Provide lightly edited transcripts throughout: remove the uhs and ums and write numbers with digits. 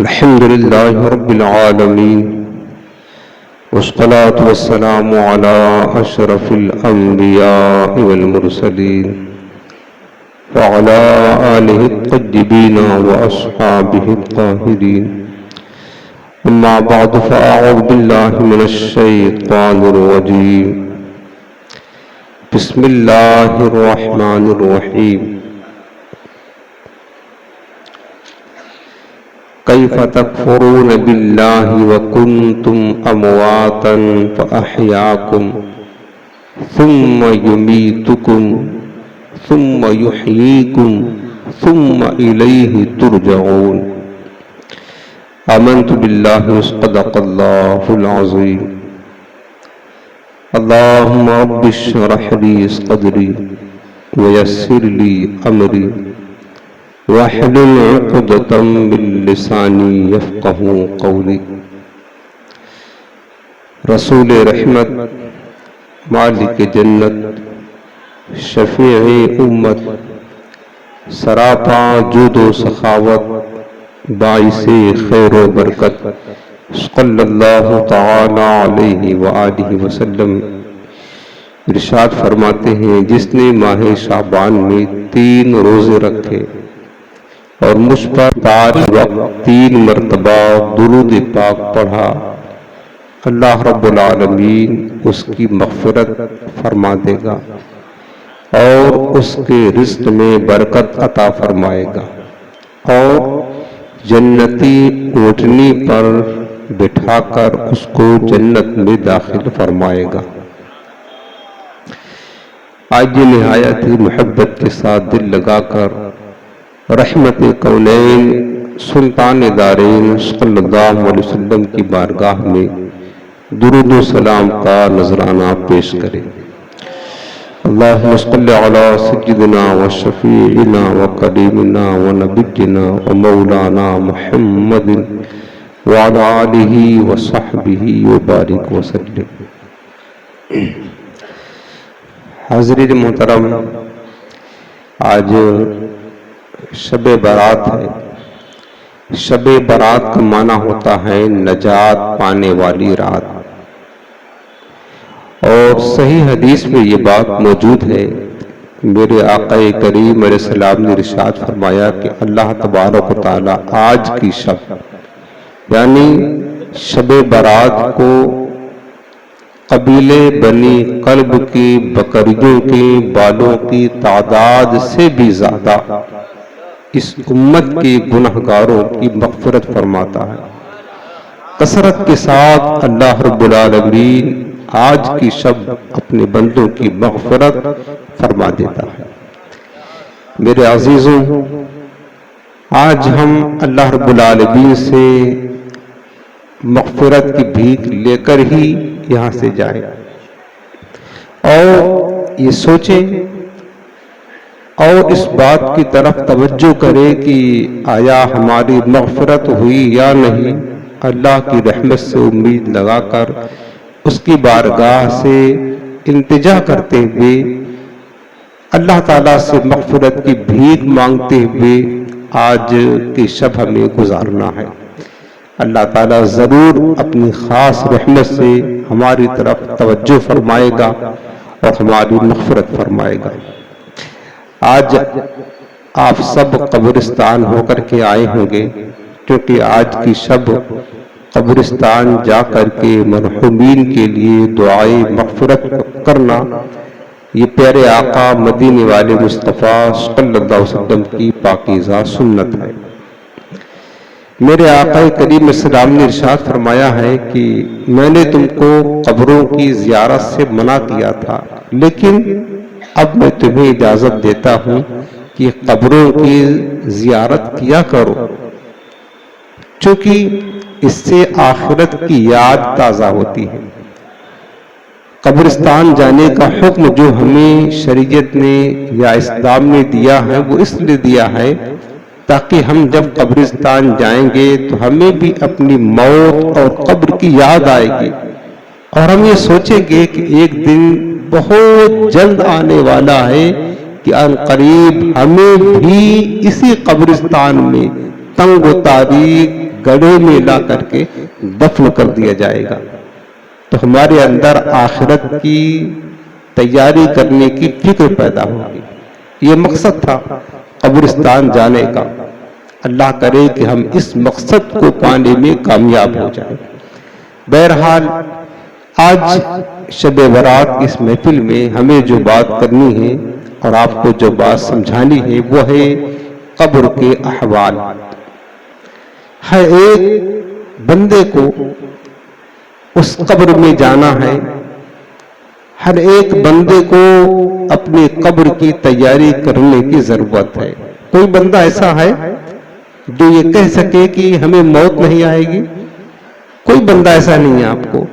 الحمد لله رب العالمين والصلاة والسلام على أشرف الأنبياء والمرسلين وعلى آله الطيبين وأصحابه الطاهرين أما بعد فأعوذ بالله من الشيطان الرجيم بسم الله الرحمن الرحيم كيف تكفرون بالله وكنتم أمواتا فأحياكم ثم يميتكم ثم يحييكم ثم إليه ترجعون آمنت بالله وصدق الله العظيم اللهم رب اشرح لي صدري ويسر لي أمري واحلل عقدة من لساني يفقهوا قولي رسول رحمت مالک جنت شفیع امت سراپا جود و سخاوت باعث خیر و برکت صلی اللہ تعالی علیہ وآلہ وسلم ارشاد فرماتے ہیں، جس نے ماہ شعبان میں 3 روزے رکھے اور مجھ پر 5 وقت 3 مرتبہ درود پاک پڑھا، اللہ رب العالمین اس کی مغفرت فرما دے گا اور اس کے رزق میں برکت عطا فرمائے گا اور جنتی اونٹنی پر بٹھا کر اس کو جنت میں داخل فرمائے گا۔ آج یہ نہایت ہی محبت کے ساتھ دل لگا کر رحمت کونین سلطان دارین صلی اللہ علیہ وسلم کی بارگاہ میں درود و سلام کا نذرانہ پیش کریں۔ اللہم صلی علی سیدنا و شفیعنا و کریمنا و نبینا و مولانا محمد وعلی آلہ و صحبہ و بارک وسلم۔ حاضرین محترم، آج شب برات ہے۔ شب برات کا معنی ہوتا ہے نجات پانے والی رات، اور صحیح حدیث میں یہ بات موجود ہے، میرے آقا کریم علیہ السلام نے ارشاد فرمایا کہ اللہ تبارک و تعالی آج کی شب یعنی شب برات کو قبیلے بنی کلب کی بکریوں کے بالوں کی تعداد سے بھی زیادہ اس امت کے گنہگاروں کی مغفرت فرماتا ہے۔ کثرت کے ساتھ اللہ رب العالمین آج کی شب اپنے بندوں کی مغفرت فرما دیتا ہے۔ میرے عزیزوں، آج ہم اللہ رب العالمین سے مغفرت کی بھیک لے کر ہی یہاں سے جائیں اور یہ سوچیں اور اس بات کی طرف توجہ کرے کہ آیا ہماری مغفرت ہوئی یا نہیں۔ اللہ کی رحمت سے امید لگا کر اس کی بارگاہ سے التجا کرتے ہوئے اللہ تعالیٰ سے مغفرت کی بھیک مانگتے ہوئے آج کی شب ہمیں گزارنا ہے۔ اللہ تعالیٰ ضرور اپنی خاص رحمت سے ہماری طرف توجہ فرمائے گا اور ہماری مغفرت فرمائے گا۔ آج آپ سب قبرستان ہو کر کے آئے ہوں گے، کیونکہ آج کی شب قبرستان جا کر کے مرحومین کے لیے دعائے مغفرت کرنا یہ پیارے آقا مدینے والے مصطفیٰ صلی اللہ علیہ وسلم کی پاکیزہ سنت ہے۔ میرے آقا کریم السلام نے ارشاد فرمایا ہے کہ میں نے تم کو قبروں کی زیارت سے منع کیا تھا، لیکن اب میں تمہیں اجازت دیتا ہوں کہ قبروں کی زیارت کیا کرو، چونکہ اس سے آخرت کی یاد تازہ ہوتی ہے۔ قبرستان جانے کا حکم جو ہمیں شریعت نے یا اسلام نے دیا ہے وہ اس لیے دیا ہے تاکہ ہم جب قبرستان جائیں گے تو ہمیں بھی اپنی موت اور قبر کی یاد آئے گی، اور ہم یہ سوچیں گے کہ ایک دن بہت جلد آنے والا ہے کہ ان قریب ہمیں بھی اسی قبرستان میں تنگ و تاریک گڑھے میں لا کر کے دفن کر دیا جائے گا۔ تو ہمارے اندر آخرت کی تیاری کرنے کی فکر پیدا ہوگی۔ یہ مقصد تھا قبرستان جانے کا۔ اللہ کرے کہ ہم اس مقصد کو پانے میں کامیاب ہو جائیں۔ بہرحال آج شب برات اس محفل میں ہمیں جو بات کرنی ہے اور آپ کو جو بات سمجھانی ہے وہ ہے قبر کے احوال۔ ہر ایک بندے کو اس قبر میں جانا ہے، ہر ایک بندے کو اپنی قبر کی تیاری کرنے کی ضرورت ہے۔ کوئی بندہ ایسا ہے جو یہ کہہ سکے کہ ہمیں موت نہیں آئے گی؟ کوئی بندہ ایسا نہیں ہے آپ کو۔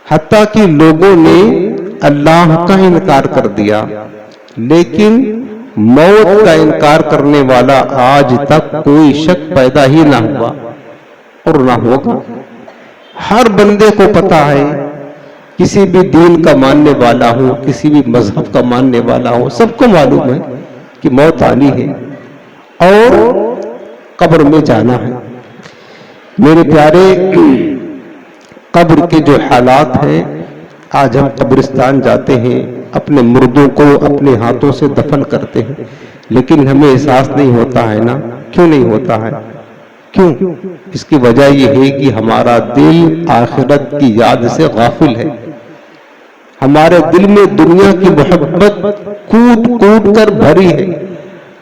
حتیٰ کہ لوگوں نے اللہ کا انکار کر دیا، لیکن موت کا انکار کرنے والا آج تک کوئی شک پیدا ہی نہ ہوا اور نہ ہوگا۔ ہر بندے کو پتا ہے، کسی بھی دین کا ماننے والا ہو، کسی بھی مذہب کا ماننے والا ہو، سب کو معلوم ہے کہ موت آنی ہے اور قبر میں جانا ہے۔ میرے پیارے، قبر کے جو حالات ہیں، آج ہم قبرستان جاتے ہیں، اپنے مردوں کو اپنے ہاتھوں سے دفن کرتے ہیں، لیکن ہمیں احساس نہیں ہوتا ہے نا؟ کیوں نہیں ہوتا ہے؟ کیوں؟ اس کی وجہ یہ ہے کہ ہمارا دل آخرت کی یاد سے غافل ہے۔ ہمارے دل میں دنیا کی محبت کود کود کر بھری ہے،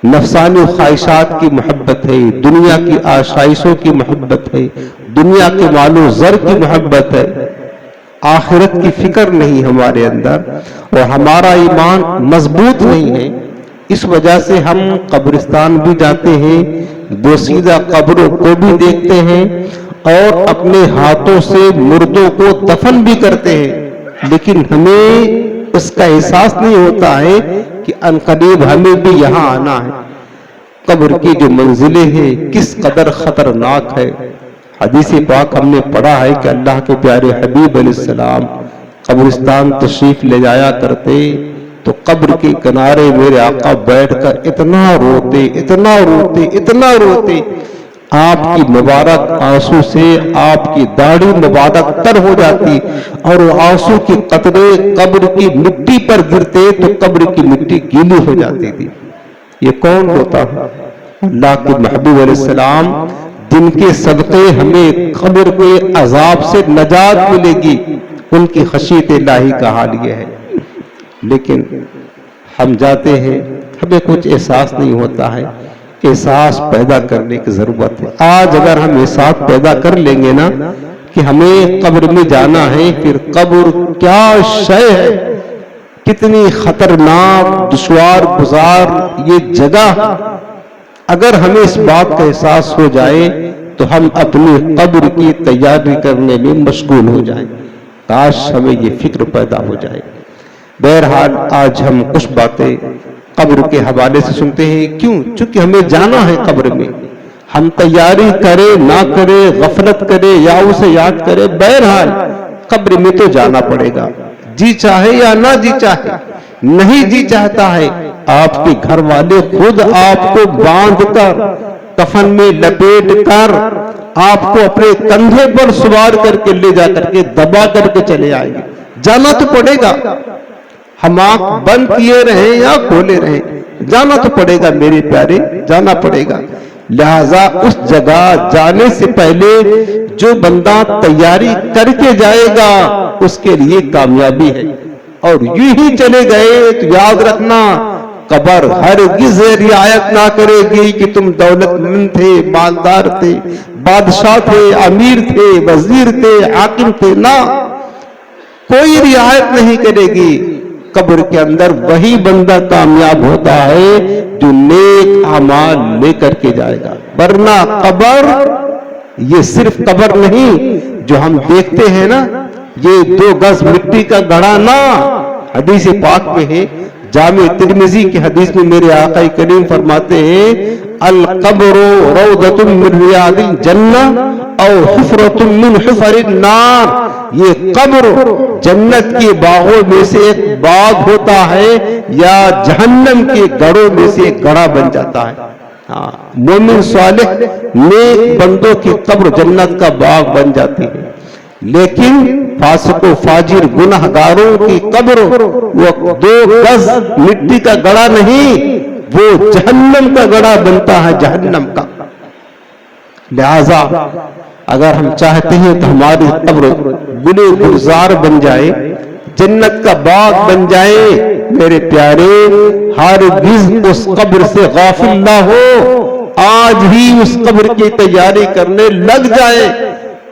نفسانی خواہشات کی محبت ہے، دنیا کی آشائشوں کی محبت ہے، دنیا کے مال و زر کی محبت ہے، آخرت کی فکر نہیں ہمارے اندر، اور ہمارا ایمان مضبوط نہیں ہے۔ اس وجہ سے ہم قبرستان بھی جاتے ہیں، بوسیدہ قبروں کو بھی دیکھتے ہیں اور اپنے ہاتھوں سے مردوں کو دفن بھی کرتے ہیں، لیکن ہمیں اس کا احساس نہیں ہوتا ہے کہ عنقریب ہمیں بھی یہاں آنا ہے۔ قبر کی جو منزلیں ہیں کس قدر خطرناک ہے۔ حدیث پاک ہم نے پڑھا ہے کہ اللہ کے پیارے حبیب علیہ السلام قبرستان تشریف لے جایا کرتے تو قبر کے کنارے میرے آقا بیٹھ کر اتنا روتے، اتنا روتے، اتنا روتے، آپ کی مبارک آنسو سے آپ کی داڑھی مبارک تر ہو جاتی اور آنسو کی قطرے قبر کی مٹی پر گرتے تو قبر کی مٹی گیلی ہو جاتی تھی۔ یہ کون ہوتا ہے؟ اللہ کے محبوب علیہ السلام، جن کے صدقے ہمیں قبر کے عذاب سے نجات ملے گی، ان کی خشیت الہی کا حال یہ ہے۔ لیکن ہم جاتے ہیں، ہمیں کچھ احساس نہیں ہوتا ہے۔ احساس پیدا کرنے کی ضرورت ہے۔ آج اگر ہم احساس پیدا کر لیں گے نا کہ ہمیں قبر میں جانا ہے، پھر قبر کیا شے ہے، کتنی خطرناک دشوار گزار یہ جگہ، اگر ہمیں اس بات کا احساس ہو جائے تو ہم اپنی قبر کی تیاری کرنے میں مشغول ہو جائیں۔ کاش ہمیں یہ فکر پیدا ہو جائے۔ بہرحال آج ہم کچھ باتیں قبر کے حوالے سے سنتے ہیں۔ کیوں؟ چونکہ ہمیں جانا ہے قبر میں۔ ہم تیاری کرے نہ کرے، غفلت کرے یا اسے یاد کرے، بہرحال قبر میں تو جانا پڑے گا، جی چاہے یا نہ جی چاہے۔ نہیں جی چاہتا ہے، آپ کے گھر والے خود آپ کو باندھ کر کفن میں لپیٹ کر آپ کو اپنے کندھے پر سوار کر کے لے جا کر کے دبا کر کے چلے آئیں گے۔ جانا تو پڑے گا، ہم آنکھ بند کیے رہیں یا کھولے رہیں، جانا تو پڑے گا میرے پیارے، جانا پڑے گا۔ لہذا اس جگہ جانے سے پہلے جو بندہ تیاری کر کے جائے گا اس کے لیے کامیابی ہے، اور یوں ہی چلے گئے تو یاد رکھنا قبر ہرگز رعایت نہ کرے گی کہ تم دولت مند تھے، مالدار تھے، بادشاہ تھے، امیر تھے، وزیر تھے، حاکم تھے، نہ، کوئی رعایت نہیں کرے گی۔ قبر کے اندر وہی بندہ کامیاب ہوتا ہے جو نیک اعمال لے کر کے جائے گا، ورنہ قبر یہ صرف قبر نہیں جو ہم دیکھتے ہیں نا، یہ 2 گز مٹی کا گڑھا نہ، حدیث پاک میں ہے، جامع ترمذی کی حدیث میں میرے آقا کریم فرماتے ہیں القبر روضۃ من ریاض الجنہ او حفرۃ من حفر النار، یہ قبر جنت کے باغوں میں سے ایک باغ ہوتا ہے یا جہنم کے گڑھوں میں سے ایک گڑھا بن جاتا ہے۔ مومن صالح نیک بندوں کی قبر جنت کا باغ بن جاتی ہے، لیکن فاسق و فاجر گنہگاروں کی قبر وہ 2 گز مٹی کا گڑا نہیں، وہ جہنم کا گڑا بنتا ہے، جہنم کا۔ لہذا اگر ہم چاہتے ہیں تو ہماری قبر گلے گلزار بن جائے، جنت کا باغ بن جائے، میرے پیارے ہرگز اس قبر سے غافل نہ ہو، آج ہی اس قبر کی تیاری کرنے لگ جائے،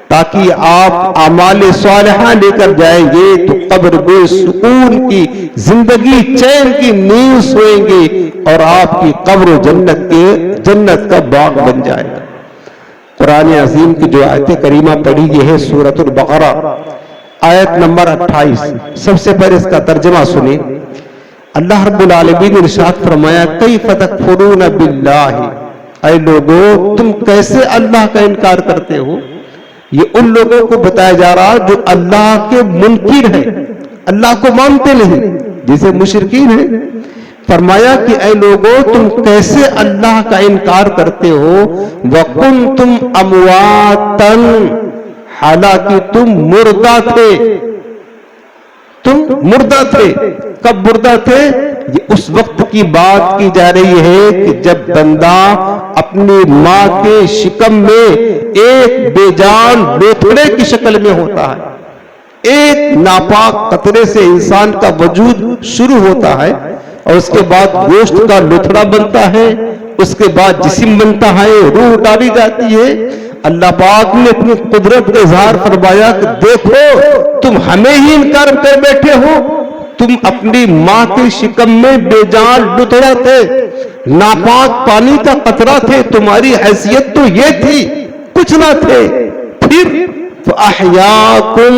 تاکہ آپ اعمال صالحہ لے کر جائیں گے تو قبر میں سکون کی زندگی، چین کی نیند سوئیں گے، اور آپ کی قبر جنت کا باغ بن جائے گا۔ قرآن عظیم کی جو آیت کریمہ پڑھی یہ ہے سورۃ البقرہ آیت نمبر 28۔ سب سے پہلے اس کا ترجمہ سنیں۔ اللہ رب العالمین نے ارشاد فرمایا کیف تکفرون باللہ، اے لوگو تم کیسے اللہ کا انکار کرتے ہو؟ یہ ان لوگوں کو بتایا جا رہا جو اللہ کے منکر ہیں، اللہ کو مانتے نہیں، جیسے مشرکین ہیں۔ فرمایا کہ اے لوگو تم کیسے اللہ کا انکار کرتے ہو، وَكُنْتُمْ أَمْوَاتًا، حالانکہ تم مردہ تھے، تم مردہ تھے۔ کب مردہ تھے؟ یہ اس وقت کی بات کی جا رہی ہے کہ جب بندہ اپنی ماں کے شکم میں ایک بے جان لوتھڑے کی شکل میں ہوتا ہے، ایک ناپاک قطرے سے انسان کا وجود شروع ہوتا ہے، اور اس کے بعد گوشت کا لوتھڑا بنتا ہے، اس کے بعد جسم بنتا ہے، روح ڈالی جاتی ہے۔ اللہ پاک نے اپنی قدرت کا اظہار فرمایا کہ دیکھو تم ہمیں ہی انکار کر بیٹھے ہو، تم اپنی ماں کی شکم میں بے جان لوتھڑا تھے، ناپاک پانی کا قطرہ تھے، تمہاری حیثیت تو یہ تھی، کچھ نہ تھے۔ پھر فَأَحْيَاكُمْ،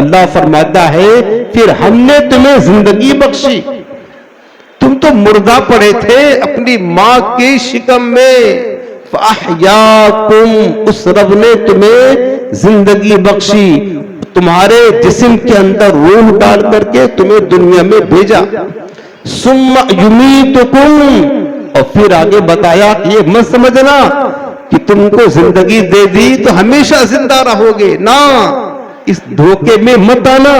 اللہ فرماتا ہے پھر ہم نے تمہیں زندگی بخشی، تم تو مردہ پڑے تھے اپنی ماں کی شکم میں، فَأَحْيَاكُمْ، اس رب نے تمہیں زندگی بخشی، تمہارے جسم کے اندر روح ڈال کر کے تمہیں دنیا میں بھیجا، ثُمَّ يُمِيتُكُمْ، اور پھر آگے بتایا کہ یہ مت سمجھنا کہ تم کو زندگی دے دی تو ہمیشہ زندہ رہو گے، نہ، اس دھوکے میں مت آنا،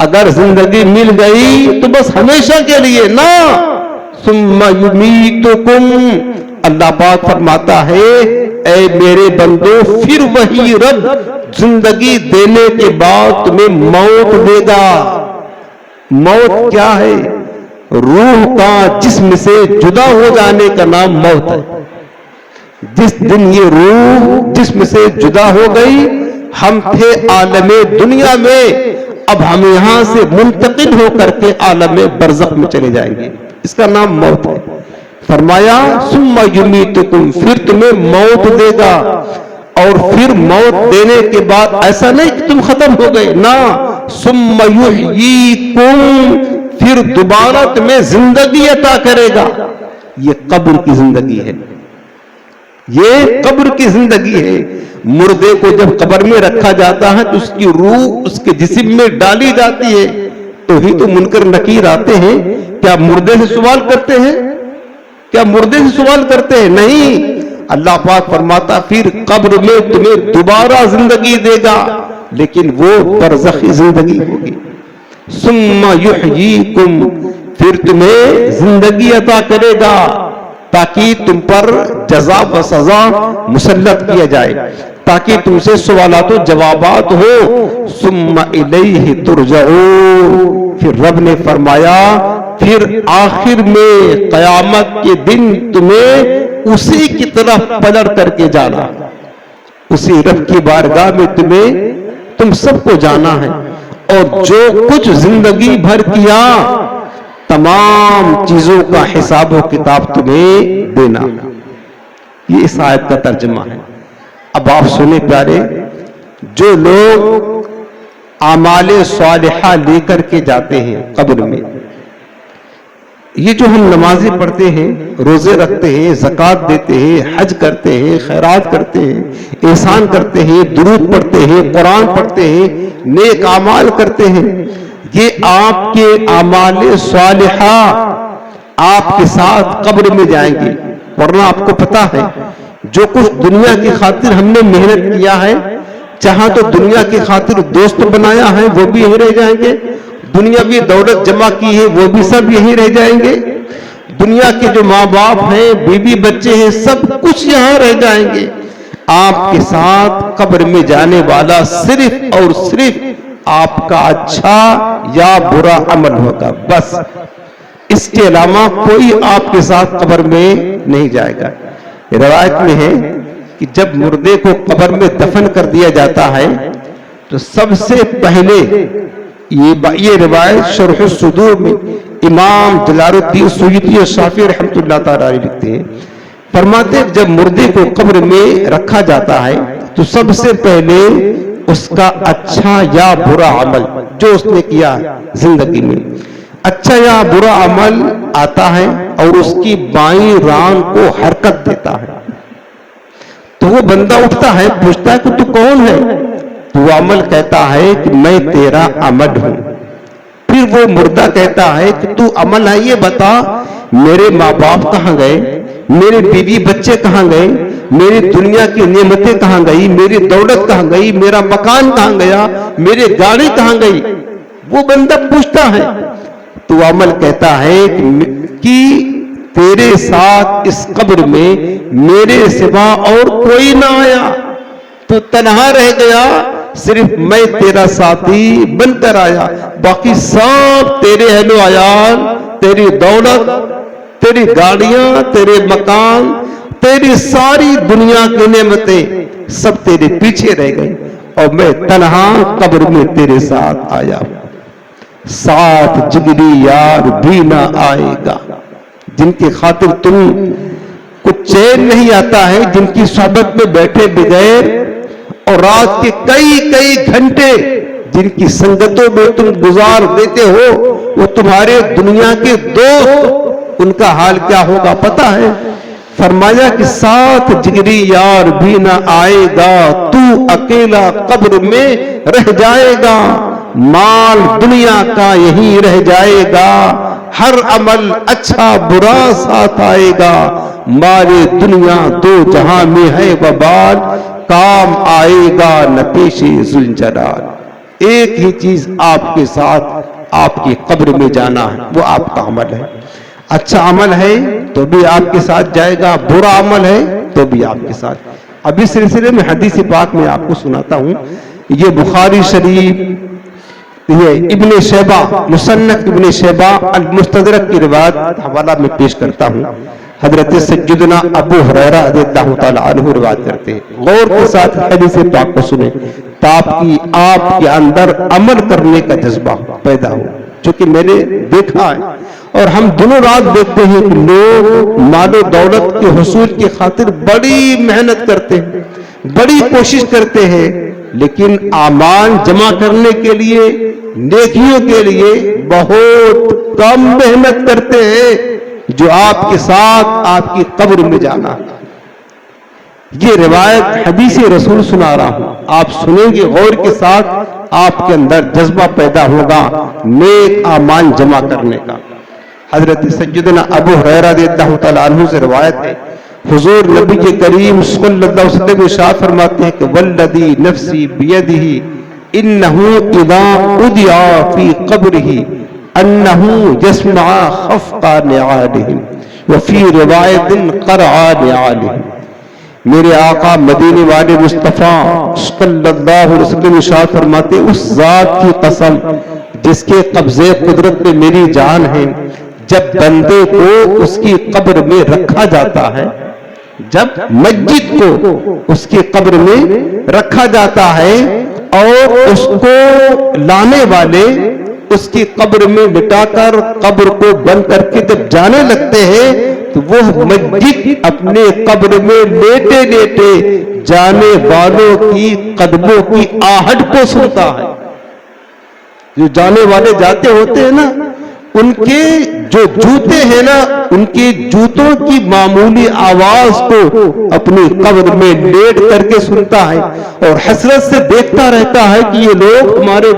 اگر زندگی مل گئی تو بس ہمیشہ کے لیے، نہ، ثُمَّ يُمِيتُكُمْ، اللہ پاک فرماتا ہے اے میرے بندو پھر وہی رب زندگی دینے کے بعد تمہیں موت دے گا۔ موت کیا ہے؟ روح کا جسم سے جدا ہو جانے کا نام موت ہے۔ جس دن یہ روح جسم سے جدا ہو گئی، ہم تھے عالم دنیا میں، اب ہم یہاں سے منتقل ہو کر کے عالم برزخ میں چلے جائیں گے، اس کا نام موت ہے۔ فرمایا ثم یمیتکم، پھر تمہیں موت دے گا، اور پھر موت دینے کے بعد ایسا نہیں کہ تم ختم ہو گئے، نہ، ثم یحییکم، پھر دوبارہ تمہیں زندگی عطا کرے گا۔ یہ قبر کی زندگی ہے، یہ قبر کی زندگی ہے۔ مردے کو جب قبر میں رکھا جاتا ہے تو اس کی روح اس کے جسم میں ڈالی جاتی ہے، تو ہی تو منکر نکیر آتے ہیں، کیا مردے سے سوال کرتے ہیں؟ کیا مردے سے سوال کرتے ہیں؟ نہیں، اللہ پاک فرماتا پھر قبر میں تمہیں دوبارہ زندگی دے گا، لیکن وہ برزخی زندگی ہوگی۔ ثم یحییکم، پھر تمہیں زندگی عطا کرے گا تاکہ تم پر جزا و سزا مسلط کیا جائے، تاکہ تم سے سوالات و جوابات ہو۔ ثم الیہ ترجعون، پھر رب نے فرمایا پھر آخر میں قیامت کے دن تمہیں اسی کی طرف پلٹ کر کے جانا، اسی رب کی بارگاہ میں تم سب کو جانا ہے، اور جو کچھ زندگی بھر کیا تمام چیزوں کا حساب و کتاب تمہیں دینا۔ یہ اس آیت کا ترجمہ ہے۔ اب آپ سنیں پیارے، جو لوگ اعمال صالحہ لے کر کے جاتے ہیں قبر میں، یہ جو ہم نمازیں پڑھتے ہیں، روزے رکھتے ہیں، زکوٰۃ دیتے ہیں، حج کرتے ہیں، خیرات کرتے ہیں، احسان کرتے ہیں، درود پڑھتے ہیں، قرآن پڑھتے ہیں، نیک اعمال کرتے ہیں، یہ آپ کے اعمال صالحہ آپ کے ساتھ قبر میں جائیں گے، ورنہ آپ کو پتا ہے جو کچھ دنیا کی خاطر ہم نے محنت کیا ہے، چاہاں تو دنیا کی خاطر دوست بنایا ہے وہ بھی یہیں رہ جائیں گے، دنیاوی دولت جمع کی ہے وہ بھی سب یہیں رہ جائیں گے، دنیا کے جو ماں باپ ہیں، بیوی بچے ہیں، سب کچھ یہاں رہ جائیں گے۔ آپ کے ساتھ قبر میں جانے والا صرف اور صرف آپ کا اچھا یا برا عمل ہوگا، بس اس کے علاوہ کوئی آپ کے ساتھ قبر میں نہیں جائے گا۔ روایت میں ہے کہ جب مردے کو قبر میں دفن کر دیا جاتا ہے تو سب سے پہلے یہ روایت شرح الصدور میں امام جلال الدین سیوطی شافعی رحمۃ اللہ تعالی علیہ لکھتے ہیں، فرماتے ہیں جب مردے کو قبر میں رکھا جاتا ہے تو سب سے پہلے اس کا اچھا یا برا عمل جو اس نے کیا زندگی میں، اچھا یا برا عمل آتا ہے اور اس کی بائیں ران کو حرکت دیتا ہے، تو وہ بندہ اٹھتا ہے، پوچھتا ہے کہ تو کون ہے؟ تو وہ عمل کہتا ہے کہ میں تیرا عمل ہوں۔ پھر وہ مردہ کہتا ہے کہ تو عمل ہے، یہ بتا میرے ماں باپ کہاں گئے، میرے بیوی بچے کہاں گئے، میری دنیا کی نعمتیں کہاں گئی، میری دولت کہاں گئی، میرا مکان کہاں گیا، میری گاڑی کہاں گئی؟ وہ بندہ پوچھتا ہے، تو عمل کہتا ہے کہ تیرے ساتھ اس قبر میں میرے سوا اور کوئی نہ آیا، تو تنہا رہ گیا، صرف میں تیرا ساتھی بن کر آیا، باقی سب تیرے اہل و عیال، تیری دولت، تیری گاڑیاں، تیرے مکان، تیری ساری دنیا کی نعمتیں سب تیرے پیچھے رہ گئی اور میں تنہا قبر میں تیرے ساتھ آیا، ساتھ جگری یار بھی نہ آئے گا، جن کی خاطر تم کو چین نہیں آتا ہے، جن کی صحبت میں بیٹھے بغیر اور رات کے کئی گھنٹے جن کی سنگتوں میں تم گزار دیتے ہو، وہ تمہارے دنیا کے دوست، ان کا حال کیا ہوگا پتا ہے؟ فرمایا کہ ساتھ جگری یار بھی نہ آئے گا، تو اکیلا قبر میں رہ جائے گا، مال دنیا کا یہی رہ جائے گا، ہر عمل اچھا برا ساتھ آئے گا، مال دنیا دو جہاں میں ہے وبال، کام آئے گا نہ پیش ذوالجلال۔ ایک ہی چیز آپ کے ساتھ آپ کی قبر میں جانا ہے، وہ آپ کا عمل ہے، اچھا عمل ہے تو بھی آپ کے ساتھ جائے گا، برا عمل ہے تو بھی آپ کے ساتھ۔ اب اس سلسلے میں حدیث پاک میں آپ کو سناتا ہوں، یہ بخاری شریف، یہ ابن شیبہ مصنف ابن شیبہ المستدرک کی روایت حوالہ میں پیش کرتا ہوں، حضرت سیدنا ابو ہریرہ رضی اللہ تعالی عنہ روایت کرتے ہیں، غور کے ساتھ حدیث پاک کو سنیں تاکہ آپ کے اندر عمل کرنے کا جذبہ پیدا ہو، چونکہ میں نے دیکھا ہے اور ہم دنوں رات دیکھتے ہیں کہ لوگ مال و دولت کے حصول کی خاطر بڑی محنت کرتے ہیں، بڑی کوشش کرتے ہیں، لیکن اعمال جمع کرنے کے لیے، نیکیوں کے لیے بہت کم محنت کرتے ہیں، جو آپ کے ساتھ آپ کی قبر میں جانا ہے۔ یہ روایت حدیث رسول سنا رہا ہوں، آپ سنیں گے غور کے ساتھ، آپ کے اندر جذبہ پیدا ہوگا نیک اعمال جمع کرنے کا۔ حضرت سیدنا ابو ہریرہ رضی اللہ تعالی عنہ سے روایت ہے، حضور نبی کے کریم صلی اللہ علیہ وسلم ارشاد فرماتے ہیں کہ والذی نفسی بیدہ انہ اذا اودع فی قبرہ انہ یسمع خفق نعالہم وفی روایت قرع نعالہم۔ میرے آقا مدینے والے مصطفیٰ صلی اللہ علیہ وسلم ارشاد فرماتے ہیں، اس ذات کی قسم جس کے قبضے قدرت میں میری جان ہے، جب بندے کو اس کی قبر میں رکھا جاتا ہے، جب میت کو اس کی قبر میں رکھا جاتا ہے اور اس کو لانے والے اس کی قبر میں لٹا کر قبر کو بند کر کے جب جانے لگتے ہیں تو وہ میت اپنے قبر میں لیٹے لیٹے جانے والوں کی قدموں کی آہٹ کو سنتا ہے۔ جو جانے والے جاتے ہوتے ہیں نا، ان کے جو جوتے ہیں نا ان کے جوتوں کی معمولی آواز کو اپنی قبر میں لیٹ کر کے سنتا ہے اور حسرت سے دیکھتا رہتا ہے کہ یہ لوگ ہمارے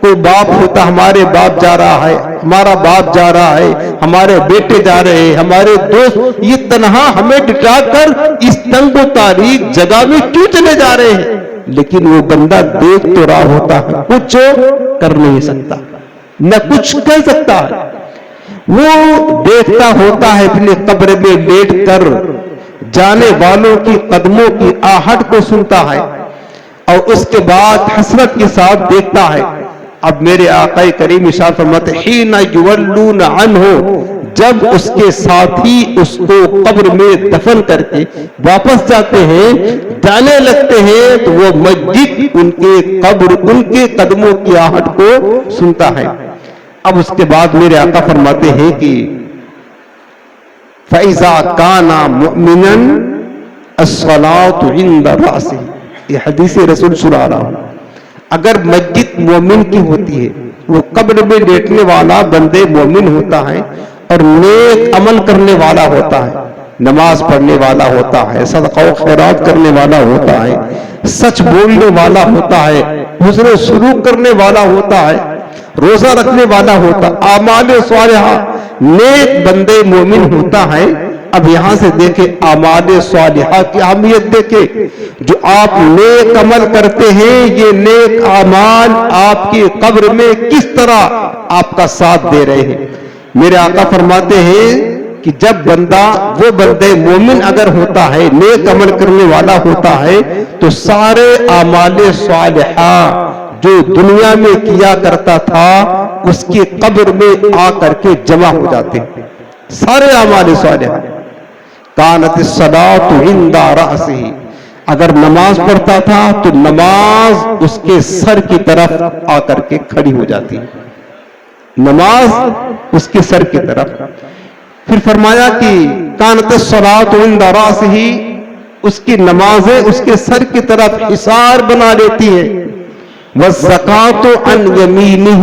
کوئی باپ ہوتا ہمارے باپ جا رہا ہے, ہمارا باپ جا رہا ہے, ہمارے بیٹے جا رہے ہیں, ہمارے دوست یہ تنہا ہمیں ڈٹا کر اس تنگ و تاریک جگہ میں کیوں چلے جا رہے ہیں. لیکن وہ بندہ دیکھ تو رہا ہوتا ہے, کچھ کر نہیں سکتا, نہ کچھ کہہ سکتا ہے. وہ دیکھتا ہوتا ہے اپنے قبر میں لیٹ کر جانے والوں کی قدموں کی آہٹ کو سنتا ہے اور اس کے بعد حسرت کے ساتھ دیکھتا ہے. اب میرے آقا کریم ارشاد فرماتے ہیں حین یولون عنہ, جب اس کے ساتھی اس کو قبر میں دفن کر کے واپس جاتے ہیں, جانے لگتے ہیں, تو وہ مسجد ان کے قبر ان کے قدموں کی آہٹ کو سنتا ہے. اب اس کے بعد میرے آقا فرماتے ہیں کہ فَإِذَا كَانَ مُؤْمِنًا الصَّلَاةُ عِنْدَ رَأْسِهِ, یہ حدیث رسول سنا رہا ہوں. اگر مسجد مومن کی ہوتی ہے, وہ قبر میں لیٹنے والا بندے مومن ہوتا ہے اور نیک عمل کرنے والا ہوتا ہے, نماز پڑھنے والا ہوتا ہے, صدقہ و خیرات کرنے والا ہوتا ہے, سچ بولنے والا ہوتا ہے, حسن سلوک کرنے والا ہوتا ہے, روزہ رکھنے والا ہوتا, اعمال صالحہ نیک بندے مومن ہوتا ہے. اب یہاں سے دیکھیں اعمال صالحہ کی اہمیت دیکھیں. جو آپ نیک عمل کرتے ہیں, یہ نیک اعمال آپ کی قبر میں کس طرح آپ کا ساتھ دے رہے ہیں. میرے آقا فرماتے ہیں کہ جب بندہ وہ بندے مومن اگر ہوتا ہے, نیک عمل کرنے والا ہوتا ہے, تو سارے اعمال صالحہ جو دنیا میں کیا کرتا تھا اس کی قبر میں آ کر کے جمع ہو جاتے ہیں. سارے اعمال صالحہ. کانت الصلاۃ عند رأسہ, اگر نماز پڑھتا تھا تو نماز اس کے سر کی طرف آ کر کے کھڑی ہو جاتی, نماز اس کے سر کی طرف. پھر فرمایا کہ کانت الصلاۃ عند رأسہ, اس کی نمازیں اس کے سر کی طرف حصار بنا لیتی ہیں. والزکاۃ عن یمینہ,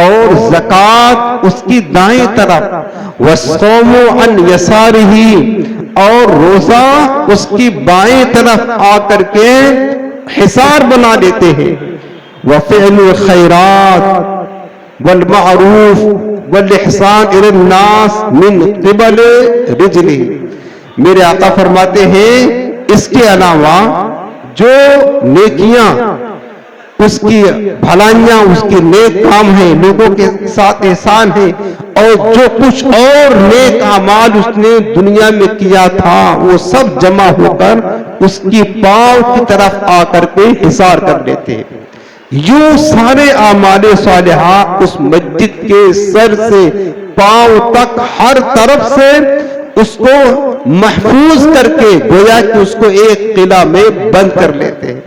اور زکات اس کی دائیں طرف. والصوم عن یسارہ, اور روزہ اس کی بائیں طرف آ کر کے حصار بنا لیتے ہیں. وفعل الخیرات والمعروف والاحسان الی الناس من قبل رجلہ. میرے آقا فرماتے ہیں اس کے علاوہ جو نیکیاں, اس کی بھلائیاں, اس کے نیک کام ہیں, لوگوں کے ساتھ احسان ہے, اور جو کچھ اور نیک اعمال اس نے دنیا میں کیا تھا وہ سب جمع ہو کر اس کی پاؤں کی طرف آ کر کے حصار کر لیتے ہیں. یوں سارے اعمال صالحہ اس مسجد کے سر سے پاؤں تک ہر طرف سے اس کو محفوظ کر کے گویا کہ اس کو ایک قلعہ میں بند کر لیتے ہیں.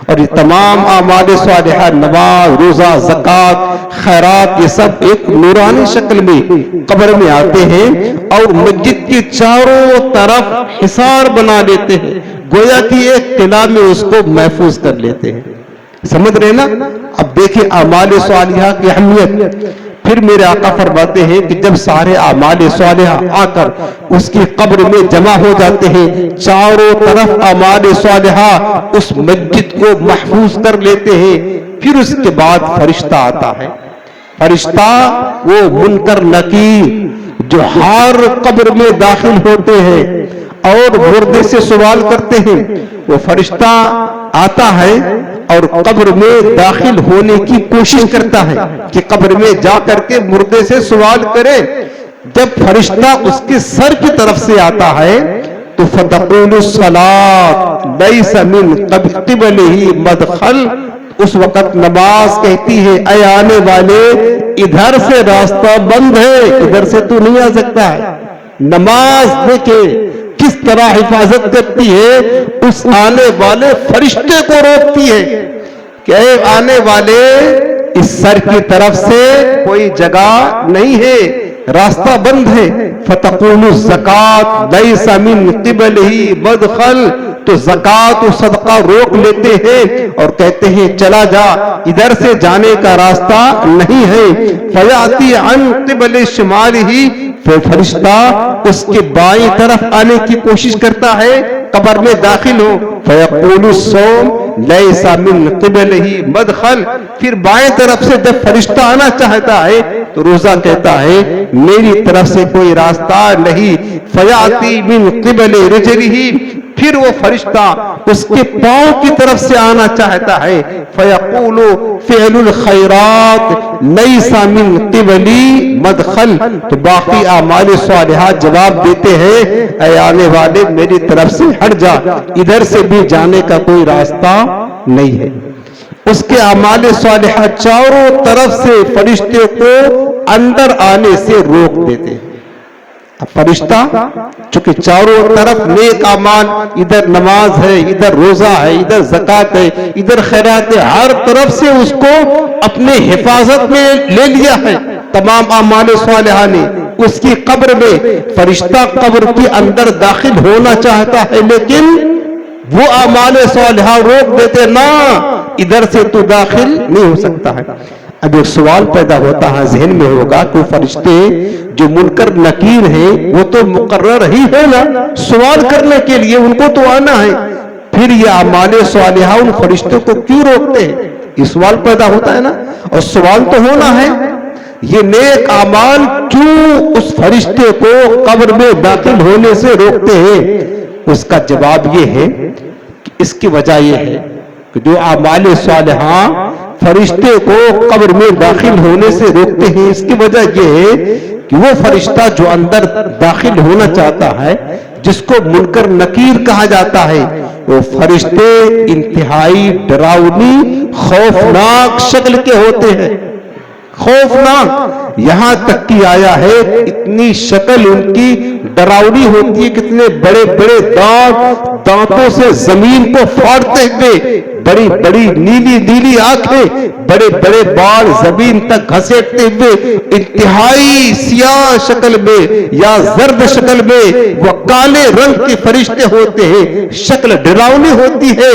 اور یہ تمام اعمال صالحہ, نماز, روزہ, زکات, خیرات, یہ سب ایک نورانی شکل میں قبر میں آتے ہیں اور مسجد کے چاروں طرف حصار بنا لیتے ہیں, گویا کہ ایک قلعہ میں اس کو محفوظ کر لیتے ہیں. سمجھ رہے نا. اب دیکھیں اعمال صالحہ کی اہمیت. پھر میرے آقا فرماتے ہیں کہ جب سارے اعمال صالحہ آ کر اس کی قبر میں جمع ہو جاتے ہیں, چاروں طرف اعمال صالحہ اس مسجد کو محفوظ کر لیتے ہیں, پھر اس کے بعد فرشتہ آتا ہے. فرشتہ وہ منکر نکیر جو ہر قبر میں داخل ہوتے ہیں اور مردے سے سوال کرتے ہیں, وہ فرشتہ آتا ہے اور قبر میں داخل ہونے کی کوشش کرتا ہے کہ قبر میں جا کر کے مردے سے سوال کرے. جب فرشتہ اس کے سر کی طرف سے آتا ہے تو فتقول الصلاۃ لیس من قبلہ مدخل, اس وقت نماز کہتی ہے اے آنے والے ادھر سے راستہ بند ہے, ادھر سے تو نہیں آ سکتا ہے. نماز دیکھے کس طرح حفاظت کرتی ہے, اس آنے والے فرشتے کو روکتی ہے کہ اے آنے والے اس سر کی طرف سے کوئی جگہ نہیں ہے, راستہ بند ہے. فتقول الزکات لیس من قبلہ مدخل, تو زکات و صدقہ روک لیتے ہیں اور کہتے ہیں چلا جا، ادھر سے جانے کا راستہ نہیں ہے. فیاتی عن قبل شمالہ، پھر فرشتہ اس کے بائیں طرف آنے کی کوشش کرتا ہے قبر میں داخل ہو. فیقول الصوم لیس من قبلہ مدخل، پھر بائیں طرف سے جب فرشتہ آنا چاہتا ہے تو روزہ کہتا ہے میری طرف سے کوئی راستہ نہیں. فیاتی من قبل رجلہ، پھر وہ فرشتہ اس کے پاؤں کی طرف سے آنا چاہتا ہے. فیقول فعل الخیرات لیس من قبلی مدخل، تو باقی اعمال صالحات جواب دیتے ہیں اے آنے والے میری طرف سے ہٹ جا، ادھر سے بھی جانے کا کوئی راستہ نہیں ہے. اس کے اعمال صالحات چاروں طرف سے فرشتے کو اندر آنے سے روک دیتے ہیں. اب فرشتہ چونکہ چاروں طرف نیک اعمال، ادھر نماز ہے، ادھر روزہ ہے، ادھر زکات ہے، ادھر خیرات ہے، ہر طرف سے اس کو اپنے حفاظت میں لے لیا ہے تمام اعمال صالحہ نے. اس کی قبر میں فرشتہ قبر کے اندر داخل ہونا چاہتا ہے لیکن وہ اعمال صالحہ روک دیتے، نہ ادھر سے تو داخل نہیں ہو سکتا ہے. اب ایک سوال پیدا ہوتا ہے ذہن میں ہوگا کہ فرشتے جو منکر نکیر ہیں وہ تو مقرر ہی ہے نا سوال کرنے کے لیے، ان کو تو آنا ہے، پھر یہ اعمال صالحہ ان فرشتوں کو کیوں روکتے ہیں؟ یہ سوال پیدا ہوتا ہے نا، اور سوال تو ہونا ہے یہ نیک اعمال کیوں اس فرشتے کو قبر میں داخل ہونے سے روکتے ہیں؟ اس کا جواب یہ ہے کہ اس کی وجہ یہ ہے کہ جو اعمال صالحہ فرشتے کو قبر میں داخل ہونے سے روکتے ہیں، اس کی وجہ یہ ہے کہ وہ فرشتہ جو اندر داخل ہونا چاہتا ہے جس کو منکر نکیر کہا جاتا ہے، وہ فرشتے انتہائی ڈراؤنی خوفناک شکل کے ہوتے ہیں. خوفناک یہاں تک کی آیا ہے اتنی شکل ان کی ڈراؤنی ہوتی ہے، کتنے بڑے بڑے دانتوں سے زمین کو پھاڑتے ہوئے، بڑی بڑی نیلی نیلی آنکھیں، بڑے بڑے بال زمین تک گھسیٹتے ہوئے، انتہائی سیاہ شکل میں یا زرد شکل میں وہ کالے رنگ کے فرشتے ہوتے ہیں، شکل ڈراؤنی ہوتی ہے.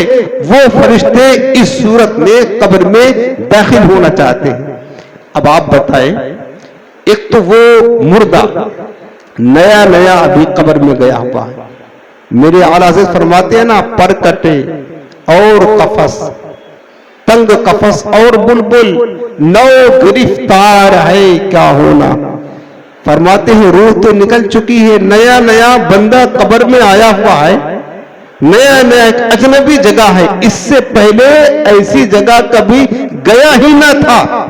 وہ فرشتے اس صورت میں قبر میں داخل ہونا چاہتے ہیں. اب آپ بتائیں، ایک تو وہ مردہ نیا نیا ابھی قبر میں گیا ہوا ہے، میرے اعلیٰ حضرت فرماتے ہیں نا پر کٹے اور قفس، تنگ قفس اور بلبل، نو گرفتار ہے کیا ہونا. فرماتے ہیں روح تو نکل چکی ہے، نیا نیا بندہ قبر میں آیا ہوا ہے، نیا نیا ایک اجنبی جگہ ہے، اس سے پہلے ایسی جگہ کبھی گیا ہی نہ تھا.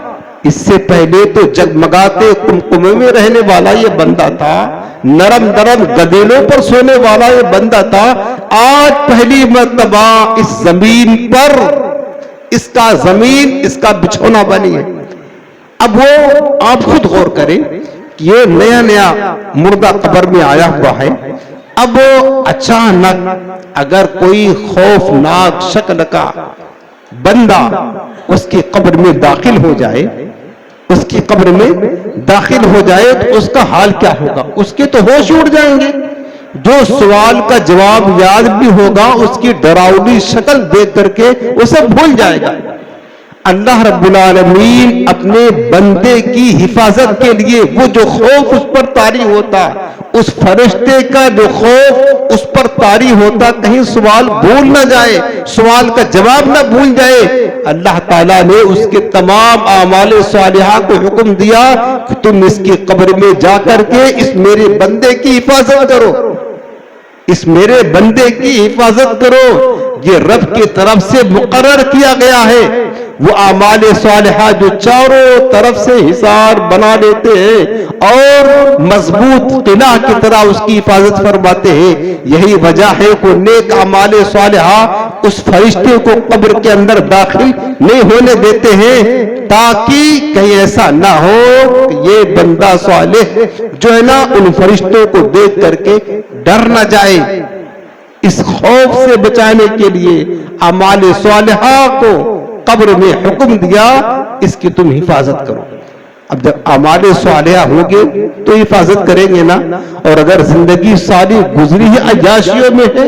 اس سے پہلے تو جگمگاتے قمقمے میں رہنے والا یہ بندہ تھا، نرم نرم گدیلوں پر سونے والا یہ بندہ تھا. آج پہلی مرتبہ اس زمین پر اس کا زمین اس کا بچھونا بنی ہے. اب وہ آپ خود غور کریں کہ یہ نیا نیا مردہ قبر میں آیا ہوا ہے. اب اچانک اگر کوئی خوفناک شکل کا بندہ اس کی قبر میں داخل ہو جائے، اس کی قبر میں داخل ہو جائے تو اس کا حال کیا ہوگا؟ اس کے تو ہوش اڑ جائیں گے. جو سوال کا جواب یاد بھی ہوگا اس کی ڈراؤنی شکل دیکھ کر کے اسے بھول جائے گا. اللہ رب العالمین اپنے بندے کی حفاظت کے لیے وہ جو خوف اس پر طاری ہوتا، اس فرشتے کا جو خوف اس پر طاری ہوتا کہیں سوال بھول نہ جائے، سوال کا جواب نہ بھول جائے، اللہ تعالیٰ نے اس کے تمام اعمال صالحہ کو حکم دیا کہ تم اس کی قبر میں جا کر کے اس میرے بندے کی حفاظت کرو، اس میرے بندے کی حفاظت کرو. یہ رب کی طرف سے مقرر کیا گیا ہے. وہ اعمال صالحہ جو چاروں طرف سے حصار بنا لیتے ہیں اور مضبوط قلعہ کی طرح اس کی حفاظت فرماتے ہیں. یہی وجہ ہے کہ نیک اعمال صالحہ اس فرشتے کو قبر کے اندر داخل نہیں ہونے دیتے ہیں تاکہ کہیں ایسا نہ ہو کہ یہ بندہ صالح جو ہے نا ان فرشتوں کو دیکھ کر کے ڈر نہ جائے. اس خوف سے بچانے کے لیے اعمال صالحہ کو قبر میں حکم دیا اس کی تم حفاظت کرو. اب جب اعمال صالحہ ہوں گے تو حفاظت کریں گے نا. اور اگر زندگی ساری گزری ہی عیاشیوں میں ہے،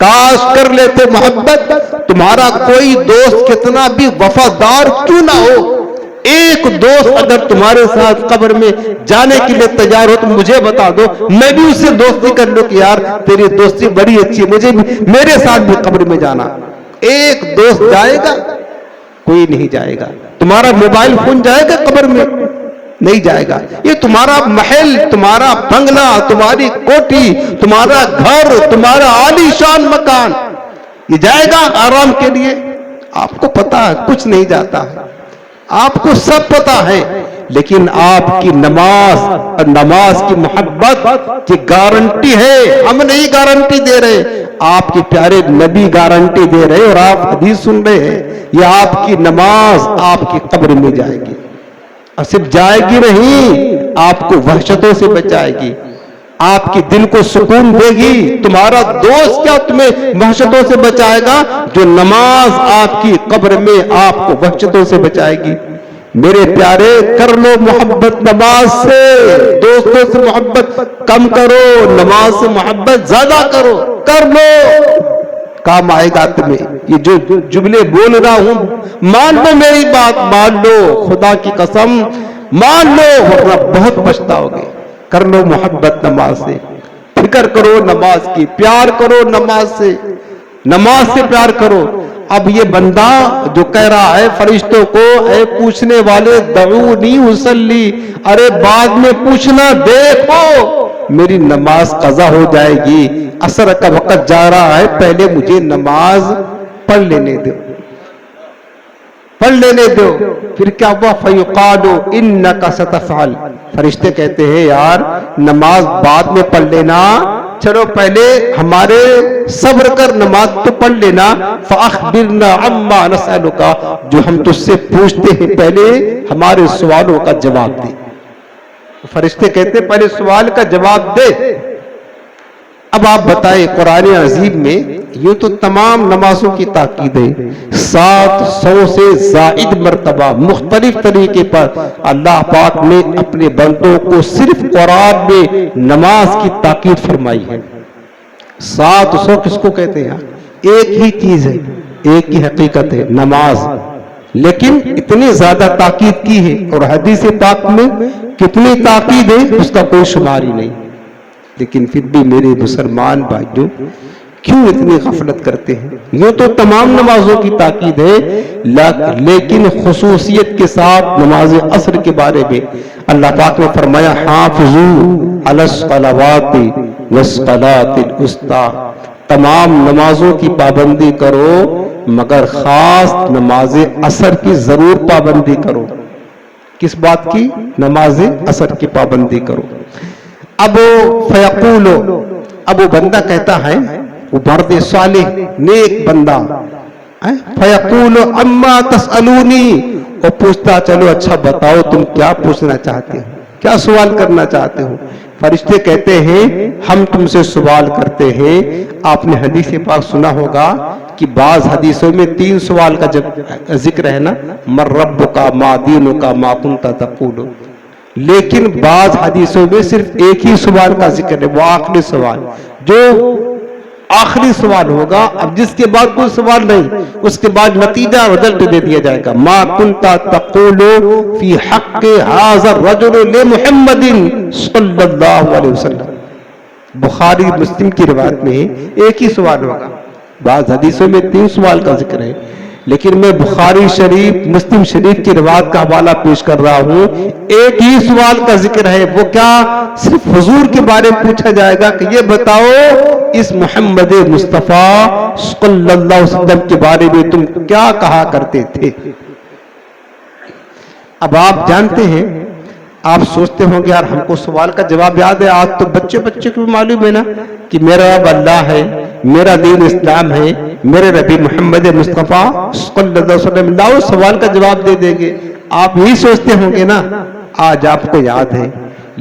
کاش کر لیتے محبت، تمہارا کوئی دوست کتنا بھی وفادار کیوں نہ ہو، ایک دوست اگر تمہارے ساتھ قبر میں جانے کے لیے تیار ہو تو مجھے بتا دو، میں بھی اس سے دوستی کر لوں کہ یار تیری دوستی بڑی اچھی ہے، مجھے میرے ساتھ بھی قبر میں جانا۔ ایک دوست جائے گا؟ کوئی نہیں جائے گا۔ تمہارا موبائل فون جائے گا قبر میں؟ نہیں جائے گا۔ یہ تمہارا محل، تمہارا بنگلہ، تمہاری کوٹھی، تمہارا گھر، تمہارا عالی شان مکان، یہ جائے گا آرام کے لیے؟ آپ کو پتا ہے کچھ نہیں جاتا ہے، آپ کو سب پتا ہے، لیکن آپ کی نماز اور نماز کی محبت کی گارنٹی ہے، ہم نہیں گارنٹی دے رہے، آپ کے پیارے نبی گارنٹی دے رہے اور آپ حدیث سن رہے ہیں، یہ آپ کی نماز آپ کی قبر میں جائے گی، اور صرف جائے گی نہیں، آپ کو وحشتوں سے بچائے گی، آپ کے دل کو سکون دے گی۔ تمہارا دوست کیا تمہیں وحشتوں سے بچائے گا، جو نماز آپ کی قبر میں آپ کو وحشتوں سے بچائے گی۔ میرے پیارے، کر لو محبت نماز سے، دوستوں سے محبت کم کرو، نماز سے محبت زیادہ کرو، کر لو، کام آئے گا تمہیں۔ یہ جو جملے بول رہا ہوں مان لو، میری بات مان لو، خدا کی قسم مان لو، ورنہ بہت پچھتاؤ گے۔ کر لو محبت نماز سے، فکر کرو نماز کی، پیار کرو نماز سے، نماز سے پیار کرو۔ اب یہ بندہ جو کہہ رہا ہے فرشتوں کو، اے پوچھنے والے دعونی اصلی، ارے بعد میں پوچھنا، دیکھو میری نماز قضا ہو جائے گی، عصر کا وقت جا رہا ہے، پہلے مجھے نماز پڑھ لینے دو، پڑھ لینے دو۔ پھر کیا ہوا؟ فَيُقَالُ إِنَّكَ سَتَفْعَلُ، فرشتے کہتے ہیں یار نماز بعد میں پڑھ لینا، چلو پہلے ہمارے صبر کر، نماز تو پڑھ لینا، فَأَخْبِرْنَا عَمَّا نَسْأَلُكَ، جو ہم تجھ سے پوچھتے ہیں پہلے ہمارے سوالوں کا جواب دے۔ فرشتے کہتے ہیں پہلے سوال کا جواب دے۔ اب آپ بتائیں قرآن عظیم میں یہ تو تمام نمازوں کی تاکید ہے، 700 سے زائد مرتبہ مختلف طریقے پر اللہ پاک نے اپنے بندوں کو صرف قرآن میں نماز کی تاکید فرمائی ہے۔ 700 کس کو کہتے ہیں؟ ایک ہی چیز ہے، ایک ہی حقیقت ہے، نماز، لیکن اتنی زیادہ تاکید کی ہے، اور حدیث پاک میں کتنی تاکید ہے اس کا کوئی شمار ہی نہیں۔ لیکن پھر بھی میرے مسلمان بھائیوں کیوں اتنی غفلت کرتے ہیں؟ یہ تو تمام نمازوں کی تاکید ہے، لیکن خصوصیت کے ساتھ نماز عصر کے بارے میں اللہ پاک نے فرمایا حافظوا علی الصلوات والصلاۃ الوسطی، تمام نمازوں کی پابندی کرو مگر خاص نماز عصر کی ضرور پابندی کرو۔ کس بات کی؟ نماز عصر کی پابندی کرو۔ اب فیقول، اب وہ بندہ کہتا ہے، وہ مرد صالح نیک بندہ، فیقول اما تسألونی، وہ پوچھتا چلو اچھا بتاؤ تم کیا پوچھنا چاہتے ہو، کیا سوال کرنا چاہتے ہو؟ فرشتے کہتے ہیں ہم تم سے سوال کرتے ہیں۔ آپ نے حدیث پاک سنا ہوگا کہ بعض حدیثوں میں 3 سوال کا جب ذکر ہے نا، من ربک ما دینک ما کنت تقول، لیکن بعض حدیثوں میں صرف ایک ہی سوال کا ذکر ہے، وہ آخری سوال، جو آخری سوال ہوگا، اب جس کے بعد کوئی سوال نہیں، اس کے بعد نتیجہ رزلٹ دے دیا جائے گا، ما کنت تقول فی حق ھذا الرجل لمحمد صلی اللہ علیہ وسلم۔ بخاری مسلم کی روایت میں ایک ہی سوال ہوگا، بعض حدیثوں میں 3 سوال کا ذکر ہے، لیکن میں بخاری شریف مسلم شریف کی روایت کا حوالہ پیش کر رہا ہوں، ایک ہی سوال کا ذکر ہے، وہ کیا؟ صرف حضور کے بارے میں پوچھا جائے گا کہ یہ بتاؤ اس محمد مصطفیٰ صلی اللہ علیہ وسلم کے بارے میں تم کیا کہا کرتے تھے؟ اب آپ جانتے ہیں، آپ سوچتے ہوں گے یار ہم کو سوال کا جواب یاد ہے، آج تو بچے کو معلوم ہے نا کہ میرا رب اللہ ہے، میرا دین اسلام ہے، میرے نبی محمد مصطفیٰ صلی اللہ علیہ وسلم، لاؤ سوال کا جواب دے دیں گے۔ آپ یہی سوچتے ہوں گے نا، آج آپ کو یاد ہے،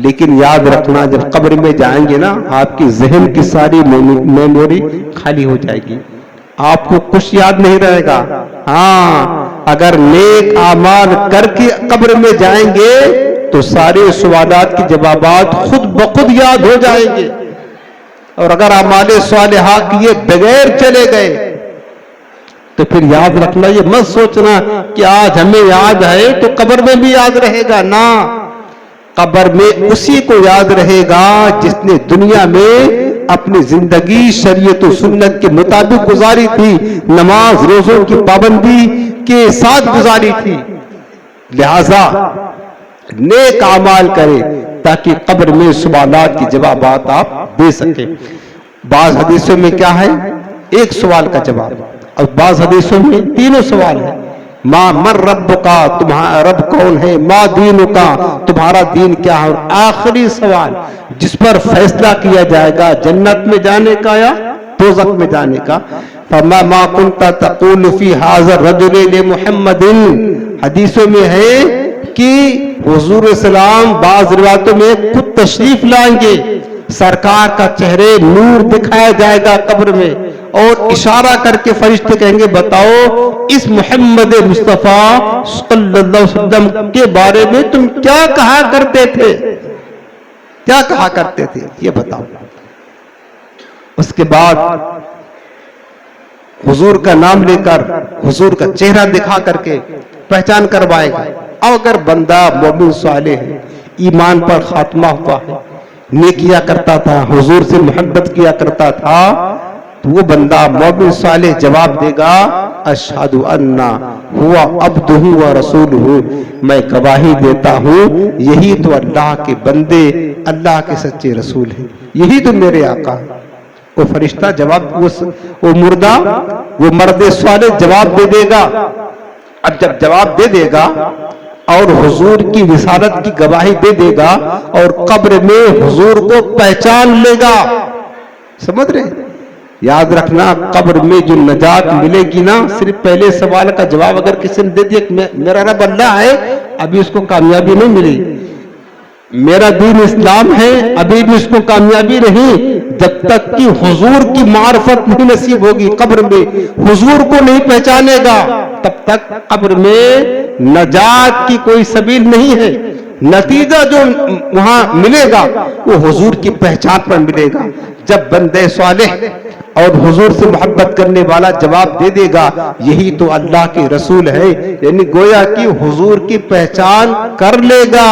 لیکن یاد رکھنا جب قبر میں جائیں گے نا، آپ کی ذہن کی ساری میموری خالی ہو جائے گی، آپ کو کچھ یاد نہیں رہے گا۔ ہاں اگر نیک اعمال کر کے قبر میں جائیں گے تو سارے سوالات کے جوابات خود بخود یاد ہو جائیں گے۔ اور اگر اعمال صالحہ کیے بغیر چلے گئے تو پھر یاد رکھنا، یہ مت سوچنا کہ آج ہمیں یاد ہے تو قبر میں بھی یاد رہے گا، نہ، قبر میں اسی کو یاد رہے گا جس نے دنیا میں اپنی زندگی شریعت و سنت کے مطابق گزاری تھی، نماز روزوں کی پابندی کے ساتھ گزاری تھی۔ لہذا نیک اعمال کرے تاکہ قبر میں سوالات کی جوابات آپ دے سکیں۔ بعض حدیثوں میں کیا ہے؟ ایک سوال کا جواب، اور بعض حدیثوں میں تینوں سوال ہے۔ ما من رب کا، تمہارا رب کون ہے؟ ما دین کا، تمہارا دین کیا ہے؟ اور آخری سوال جس پر فیصلہ کیا جائے گا جنت میں جانے کا یا دوزخ میں جانے کا، فما ما كنت تقول في هذا الرجل لمحمد، حدیثوں میں ہے کہ حضور السلام بعض روایتوں میں خود تشریف لائیں گے، سرکار کا چہرے نور دکھایا جائے گا قبر میں، اور اشارہ کر کے فرشتے کہیں گے بتاؤ اس محمد مصطفیٰ صلی اللہ علیہ وسلم کے بارے میں تم کیا کہا کرتے تھے، کیا کہا کرتے تھے یہ بتاؤ۔ اس کے بعد حضور کا نام لے کر، حضور کا چہرہ دکھا کر کے پہچان کروائے گا۔ اگر بندہ مومن صالح ہے، ایمان پر خاتمہ ہوا ہے، نیکیاں کرتا تھا، حضور سے محبت کیا کرتا تھا، تو وہ بندہ مومن صالح جواب دے گا اشہد ان ہوا عبدہ و رسولہ، میں گواہی دیتا ہوں یہی تو اللہ کے بندے، اللہ کے سچے رسول ہیں، یہی تو میرے آقا ہے۔ وہ فرشتہ جواب، وہ مردہ، وہ مرد صالح جواب دے دے گا۔ اب جب جواب دے دے گا اور حضور کی رسالت کی گواہی دے دے گا اور قبر میں حضور کو پہچان لے گا، سمجھ رہے؟ یاد رکھنا قبر میں جو نجات ملے گی نا، صرف پہلے سوال کا جواب اگر کسی نے دے دیا کہ میرا رب اللہ ہے، ابھی اس کو کامیابی نہیں ملی، میرا دین اسلام ہے، ابھی بھی اس کو کامیابی نہیں، جب تک کہ حضور کی معرفت نہیں نصیب ہوگی، قبر میں حضور کو نہیں پہچانے گا، تب تک قبر میں نجات کی کوئی سبیل نہیں ہے۔ نتیجہ جو وہاں ملے گا وہ حضور کی پہچان پر ملے گا۔ جب بندے صالح اور حضور سے محبت کرنے والا جواب دے دے گا یہی تو اللہ کے رسول ہے، یعنی گویا کہ حضور کی پہچان کر لے گا۔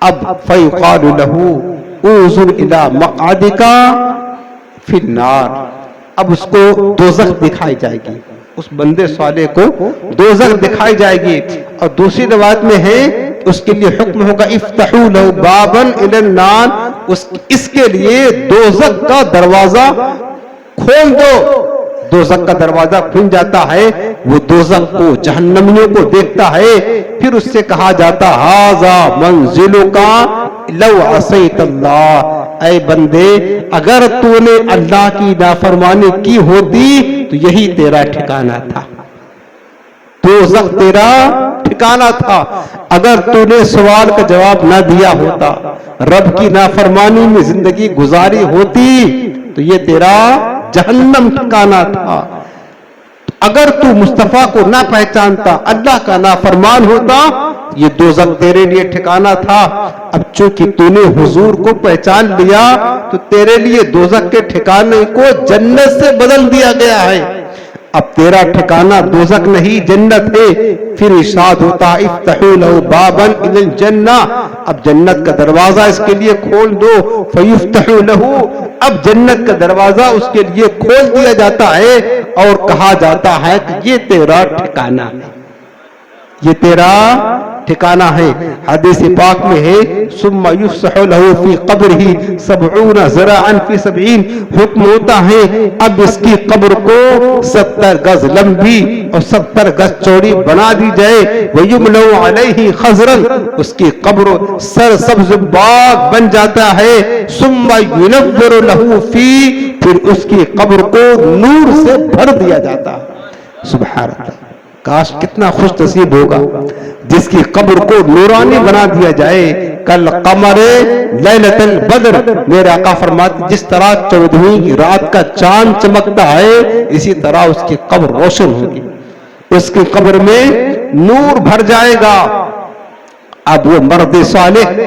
اب فیقال لہ انظر الی مقعدک فی النار، اب اس کو دوزخ دکھائی جائے گی، اس بندے صالح کو دوزخ دکھائی جائے گی۔ اور دوسری روایت میں ہے اس کے لیے حکم ہوگا افتحوا لہ بابا الی النار، اس کے لیے دوزخ کا دروازہ کھول دو۔ دوزخ کا دروازہ کھل جاتا ہے، وہ دوزخ کو، جہنمیوں کو دیکھتا ہے، پھر اس سے کہا جاتا ھذا منزلک لو عصیت اللہ، اے بندے اگر تو نے اللہ کی نافرمانی کی ہوتی تو یہی تیرا ٹھکانہ تھا، دوزخ تیرا ٹھکانہ تھا۔ اگر تو نے سوال کا جواب نہ دیا ہوتا، رب کی نافرمانی میں زندگی گزاری ہوتی تو یہ تیرا جہنم ٹھکانہ تھا۔ اگر تو مصطفیٰ کو نہ پہچانتا، اللہ کا نافرمان ہوتا، یہ دوزخ تیرے لیے ٹھکانہ تھا۔ اب چونکہ تو نے حضور کو پہچان لیا تو تیرے لیے دوزخ کے ٹھکانے کو جنت سے بدل دیا گیا ہے۔ اب تیرا ٹھکانہ دوزخ نہیں جنت ہے۔ پھر ارشاد ہوتا افتحوا لہ بابا الی الجنہ، اب جنت کا دروازہ اس کے لیے کھول دو، فیفتح لہ، اب جنت کا دروازہ اس کے لیے کھول دیا جاتا ہے اور کہا جاتا ہے کہ یہ تیرا ٹھکانہ ہے، یہ تیرا ٹھکانہ ہے۔ حدیث پاک میں ہے ثم یفسح لہ فی قبرہ 70 ذراعا فی 70، حکم ہوتا ہے اب اس کی قبر کو 70 گز لمبی اور 70 گز چوڑی بنا دی جائے، ویملأ علیہ خضرا، اس کی قبر سرسبز باغ بن جاتا ہے، ثم ینور لہ فی، پھر اس کی قبر کو نور سے بھر دیا جاتا ہے۔ سبحان اللہ، کاش کتنا خوش نصیب ہوگا جس کی قبر کو نورانی بنا دیا جائے، کل قمر لیلۃ البدر، میرے آقا فرماتے جس طرح 14ویں کی رات کا چاند چمکتا ہے اسی طرح اس کی قبر روشن ہوگی، اس کی قبر میں نور بھر جائے گا۔ اب وہ مرد صالح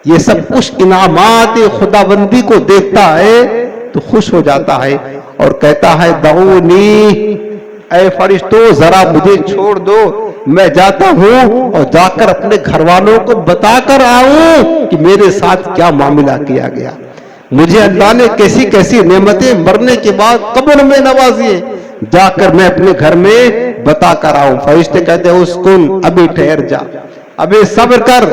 یہ سب کچھ انعامات خداوندی کو دیکھتا ہے تو خوش ہو جاتا ہے اور کہتا ہے دعونی، اے فرشتوں ذرا مجھے چھوڑ دو، میں جاتا ہوں اور جا کر اپنے گھر والوں کو بتا کر آؤں کہ میرے ساتھ کیا معاملہ کیا گیا، مجھے اللہ نے کیسی کیسی نعمتیں مرنے کے بعد قبر میں نوازی ہیں، جا کر میں اپنے گھر میں بتا کر آؤں۔ فرشتے کہتے ہیں اسکن، ابھی ٹھہر جا، ابھی صبر کر،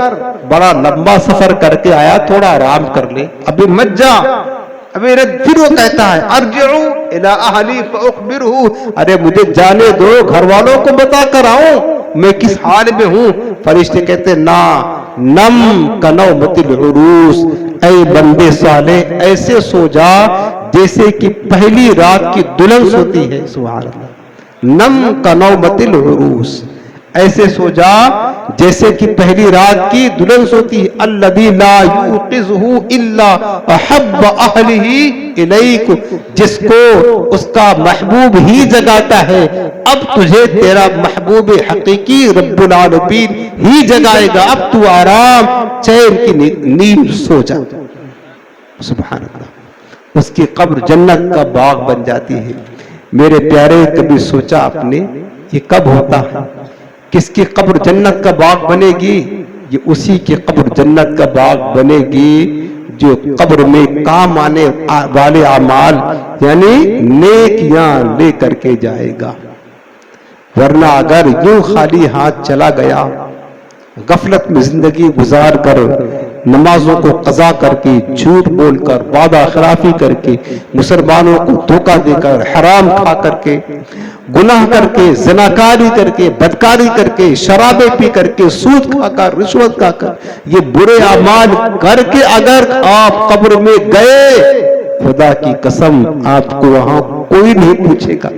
بڑا لمبا سفر کر کے آیا، تھوڑا آرام کر لے، ابھی مت جا، ابھی پھر وہ کہتا ہے ارجعو الی اہلی فاخبرہ، ارے مجھے جانے دو، گھر والوں کو بتا کر آؤں میں کس حال میں ہوں۔ فرشتے کہتے ہیں نا، نم کنومت العروس، اے بندے صالح ایسے سو جا جیسے کہ پہلی رات کی دلہن سوتی ہے، سبحان اللہ، نم کنومت العروس، ایسے سو جا جیسے کہ پہلی رات کی دلہن سوتی ہے، الذی لا یوقظہ الا احب اہلہ الیک، جس کو اس کا محبوب ہی جگاتا ہے، اب تجھے تیرا محبوب حقیقی رب العالمین ہی جگائے گا، اب تو آرام چین کی نیند سو جا۔ سبحان اللہ، اس کی قبر جنت کا باغ بن جاتی ہے۔ میرے پیارے، کبھی سوچا آپ نے یہ کب ہوتا ہے؟ کس کی قبر جنت کا باغ بنے گی؟ یہ اسی کی قبر جنت کا باغ بنے گی جو قبر میں کام آنے والے اعمال یعنی نیکیاں لے کر کے جائے گا، ورنہ اگر یوں خالی ہاتھ چلا گیا، غفلت میں زندگی گزار کر، نمازوں کو قضا کر کے، جھوٹ بول کر، وعدہ خلافی کر کے، مسلمانوں کو دھوکہ دے کر، حرام کھا کر کے، گناہ کر کے، زناکاری کر کے، بدکاری کر کے، شرابیں پی کر کے، سود کھا کر، رشوت کھا کر، یہ برے اعمال کر کے اگر آپ قبر میں گئے، خدا کی قسم آپ کو وہاں کوئی نہیں پوچھے گا،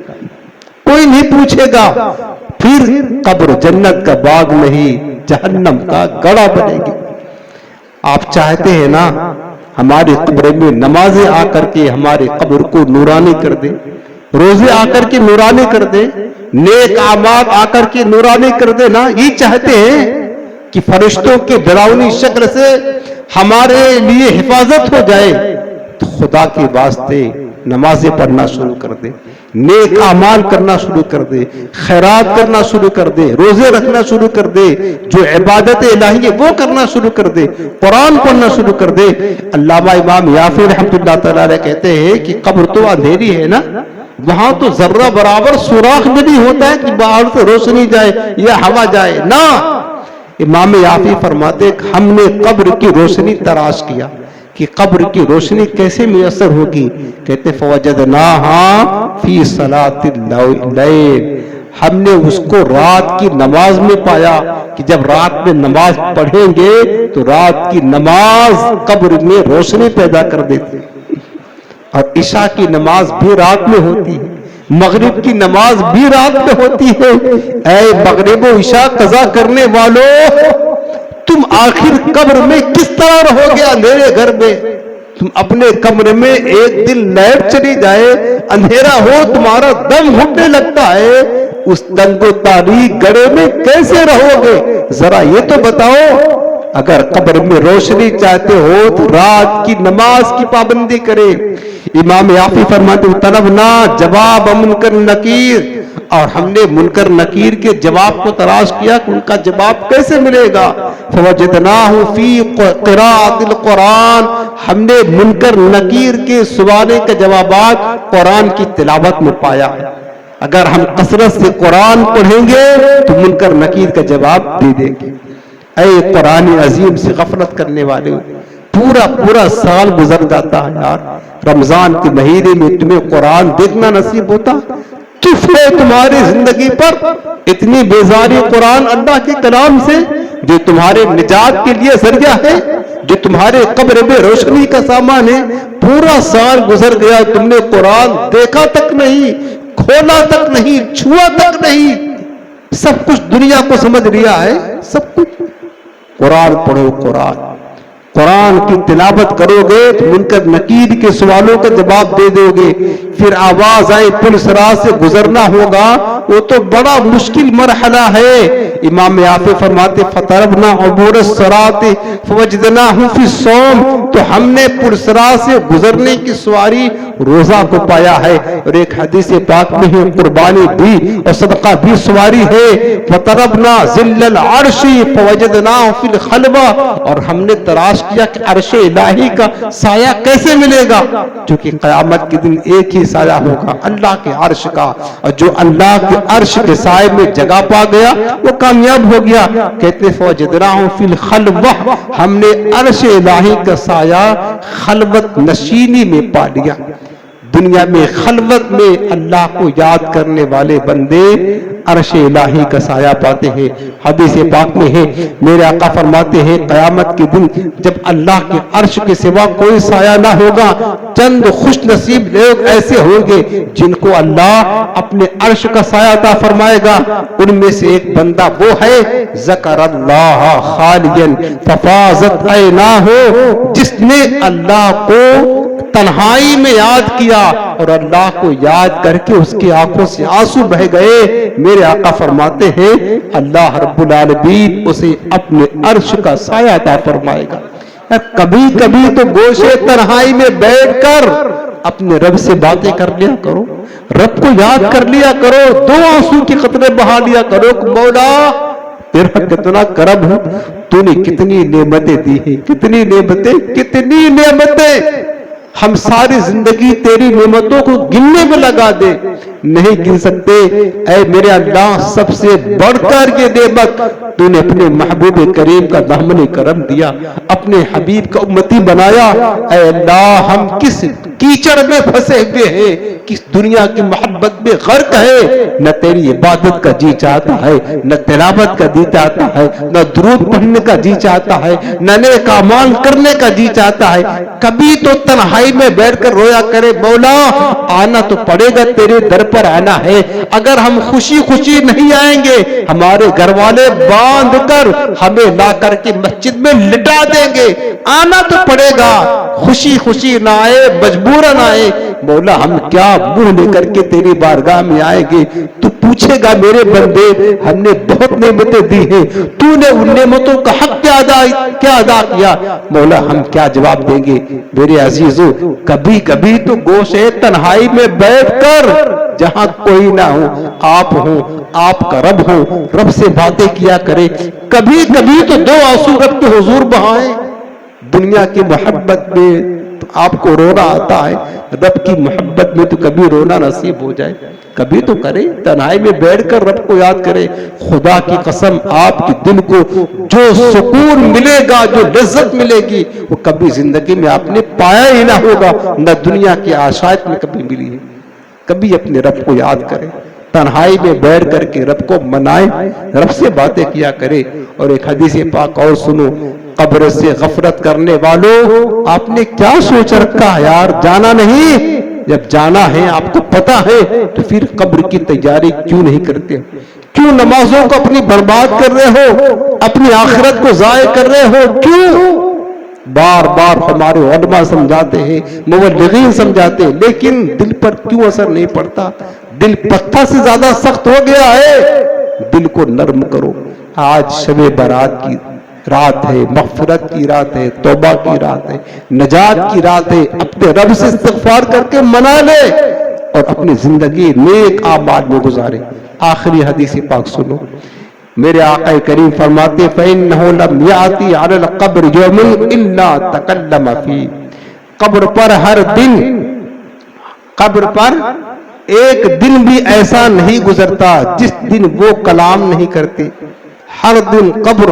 کوئی نہیں پوچھے گا، پھر قبر جنت کا باغ نہیں جہنم کا گڑھا بنے گی۔ آپ چاہتے ہیں نا ہماری قبر میں نمازیں آ کر کے ہمارے قبر کو نورانی کر دے، روزے آ کر کے نورانی کر دے، نیک اعمال آ کر کے نورانی کر دے نا، یہ چاہتے ہیں کہ فرشتوں کے ڈراؤنی شکل سے ہمارے لیے حفاظت ہو جائے، تو خدا کے واسطے نمازیں پڑھنا شروع کر دے، نیک اعمال کرنا شروع کر دے، خیرات کرنا شروع کر دے، روزے رکھنا شروع کر دے، جو عبادت الہی ہے وہ کرنا شروع کر دے، قرآن پڑھنا شروع کر دے۔ علامہ امام یافی رحمۃ اللہ تعالی علیہ کہتے ہیں کہ قبر تو اندھیری ہے نا، وہاں تو ذرہ برابر سوراخ بھی نہیں ہوتا ہے کہ باہر سے روشنی جائے یا ہوا جائے نا۔ امام یافی فرماتے کہ ہم نے قبر کی روشنی تلاش کیا کہ قبر کی روشنی کیسے میسر ہوگی، کہتے فوجدناها فی صلاۃ اللیل، ہم نے اس کو رات کی نماز میں پایا کہ جب رات میں نماز پڑھیں گے تو رات کی نماز قبر میں روشنی پیدا کر دیتی، اور عشاء کی نماز بھی رات میں ہوتی ہے، مغرب کی نماز بھی رات میں ہوتی ہے۔ اے مغرب و عشاء قضا کرنے والوں، تم آخر قبر میں کس طرح رہو گے اندھیرے گھر میں؟ تم اپنے کمرے میں ایک دن لائٹ چلی جائے، اندھیرا ہو، تمہارا دم گھٹنے لگتا ہے، اس تنگ و تاریک گڑھے میں کیسے رہو گے؟ ذرا یہ تو بتاؤ۔ اگر قبر میں روشنی چاہتے ہو تو رات کی نماز کی پابندی کرے۔ امام یافی فرماتے ہیں طلبنا جواب منکر نکیر، اور ہم نے منکر نکیر کے جواب کو تلاش کیا کہ ان کا جواب کیسے ملے گا۔ فوجدناہ فی قراءۃ القرآن، ہم نے منکر نکیر کے سوانے کے جوابات قرآن کی تلاوت میں پایا۔ اگر ہم کثرت سے قرآن پڑھیں گے تو منکر نکیر کا جواب دے دیں گے۔ اے قرآن عظیم سے غفلت کرنے والے، پورا سال گزر جاتا ہے یار، رمضان کے مہینے میں تمہیں قرآن دیکھنا نصیب ہوتا تو پھر تمہاری زندگی پر اتنی بیزاری قرآن اللہ کے کلام سے جو تمہارے نجات کے لیے ذریعہ ہے، جو تمہارے قبر میں روشنی کا سامان ہے، پورا سال گزر گیا تم نے قرآن دیکھا تک نہیں، کھولا تک نہیں، چھوا تک نہیں، سب کچھ دنیا کو سمجھ لیا ہے، سب کچھ۔ قرآن پڑھو، قرآن کی تلاوت کرو گے تو منکر نکیر کے سوالوں کا جواب دے دو گے، پھر آواز آئے پل صراط سے گزرنا ہوگا، وہ تو بڑا مشکل مرحلہ ہے۔ امام یافع فرماتے فَطَرَبْنَا عُبُورَ الصِّرَاطِ فَوَجْدْنَاهُ فِي الصَّوْمِ، تو ہم نے پل صراط سے گزرنے کی سواری روزہ کو پایا ہے۔ اور ایک حدیث پاک میں ہے قربانی بھی اور صدقہ بھی سواری ہے۔ فَطَرَبْنَا ظِلَّ الْعَرْشِ فَوَجَدْنَاهُ فِي الْخَلْوَةِ، اور ہم نے تلاش کیا کہ عرش الہی کا سایہ کیسے ملے گا، جو کہ قیامت کے دن ایک ہی سایہ ہوگا، اللہ کے عرش کا، اور جو اللہ کے عرش کے سائے میں جگہ پا گیا وہ کامیاب ہو گیا۔ کہتے ہیں فَوَجَدْنَاهُ فِي الْخَلْوَةِ، ہم نے عرش الہی کا سایہ خلوت نشینی میں پا لیا۔ دنیا میں خلوت میں اللہ کو یاد کرنے والے بندے عرش الہی کا سایہ پاتے ہیں۔ حدیث پاک میں ہے میرے آقا فرماتے ہیں قیامت کے دن جب اللہ کے عرش کے سوا کوئی سایہ نہ ہوگا، چند خوش نصیب لوگ ایسے ہوں گے جن کو اللہ اپنے عرش کا سایہ عطا فرمائے گا۔ ان میں سے ایک بندہ وہ ہے ذکر اللہ خالیا ففاضت عیناہ، جس نے اللہ کو تنہائی میں یاد کیا اور اللہ کو یاد کر کے اس کی آنکھوں سے آنسو بہ گئے۔ میرے آقا فرماتے ہیں اللہ رب العالمین اسے اپنے عرش کا سایہ عطا فرمائے گا۔ کبھی کبھی تو گوشے تنہائی میں بیٹھ کر اپنے رب سے باتیں کر لیا کرو، رب کو یاد کر لیا کرو، دو آنسو کی قطرے بہا لیا کرو کہ مولا تیرا کتنا کرم ہے، تو نے کتنی نعمتیں دی ہیں، کتنی نعمتیں، کتنی نعمتیں، ہم ساری زندگی تیری نعمتوں کو گننے میں لگا دے نہیں گن سکتے۔ اے میرے اللہ سب سے بڑھ کر یہ نعمت تو نے اپنے محبوب کریم کا دامن کرم دیا، اپنے حبیب کا امتی بنایا۔ اے اللہ ہم کس کیچڑ میں پھنسے ہوئے ہیں، کس دنیا کی محبت میں غرق ہے، نہ تیری عبادت کا جی چاہتا ہے، نہ تلاوت کا جی چاہتا ہے، نہ درود پڑھنے کا جی چاہتا ہے، نہ نیک اعمال کرنے کا جی چاہتا ہے۔ کبھی تو تنہائی میں بیٹھ کر رویا کرے مولا آنا تو پڑے گا، تیرے در پر آنا ہے۔ اگر ہم خوشی خوشی نہیں آئیں گے ہمارے گھر والے باندھ کر ہمیں لا کر کے مسجد میں لٹا دیں گے، آنا تو پڑے گا، خوشی خوشی نہ آئے مجبورن آئے مولا ہم کیا منہ لے کر کے تیری بارگاہ میں آئیں گے۔ تو پوچھے گا میرے بندے ہم نے بہت نعمتیں دی ہیں، تو نے ان نعمتوں کا حق کیا ادا کیا، مولا ہم کیا جواب دیں گے۔ میرے عزیزو کبھی کبھی تو گوشے تنہائی میں بیٹھ کر جہاں کوئی نہ ہو، آپ ہو، آپ کا رب ہو، رب سے باتیں کیا کرے۔ کبھی کبھی تو دو آنسو رب کے حضور بہائیں۔ دنیا کی محبت میں تو آپ کو رونا آتا ہے، رب کی محبت میں تو کبھی رونا نصیب ہو جائے، کبھی تو کرے تنہائی میں بیٹھ کر رب کو یاد کرے۔ خدا کی قسم آپ کے دل کو جو سکون ملے گا، جو لذت ملے گی وہ کبھی زندگی میں آپ نے پایا ہی نہ ہوگا، نہ دنیا کی آشائش میں کبھی ملی ہے۔ کبھی اپنے رب کو یاد کرے، تنہائی میں بیٹھ کر کے رب کو منائے، رب سے باتیں کیا کرے۔ اور ایک حدیث پاک اور سنو، قبر سے غفلت کرنے والوں آپ نے کیا سوچ رکھا یار، جانا نہیں؟ جب جانا ہے آپ کو پتا ہے تو پھر قبر کی تیاری کیوں نہیں کرتے؟ کیوں نمازوں کو اپنی برباد کر رہے ہو، اپنی آخرت کو ضائع کر رہے ہو؟ کیوں؟ بار بار ہمارے علماء سمجھاتے ہیں، مبلغین سمجھاتے ہیں، لیکن دل پر کیوں اثر نہیں پڑتا؟ دل پتھر سے زیادہ سخت ہو گیا ہے، دل کو نرم کرو۔ آج شب برات کی رات ہے، مغفرت کی رات ہے، توبہ کی رات ہے، نجات کی رات ہے، اپنے رب سے استغفار کر کے منا لے اور اپنی زندگی نیک اعمال میں گزارے۔ آخری حدیث پاک سنو، میرے آقا کریم فرماتے فَإِنَّهُ لَمْ يَأْتِ عَلَى الْقَبْرِ يَوْمٌ إِلَّا تَكَلَّمَ فِيهِ، قبر پر ہر دن، قبر پر ایک دن بھی ایسا نہیں گزرتا جس دن وہ کلام نہیں کرتے۔ ہر دن قبر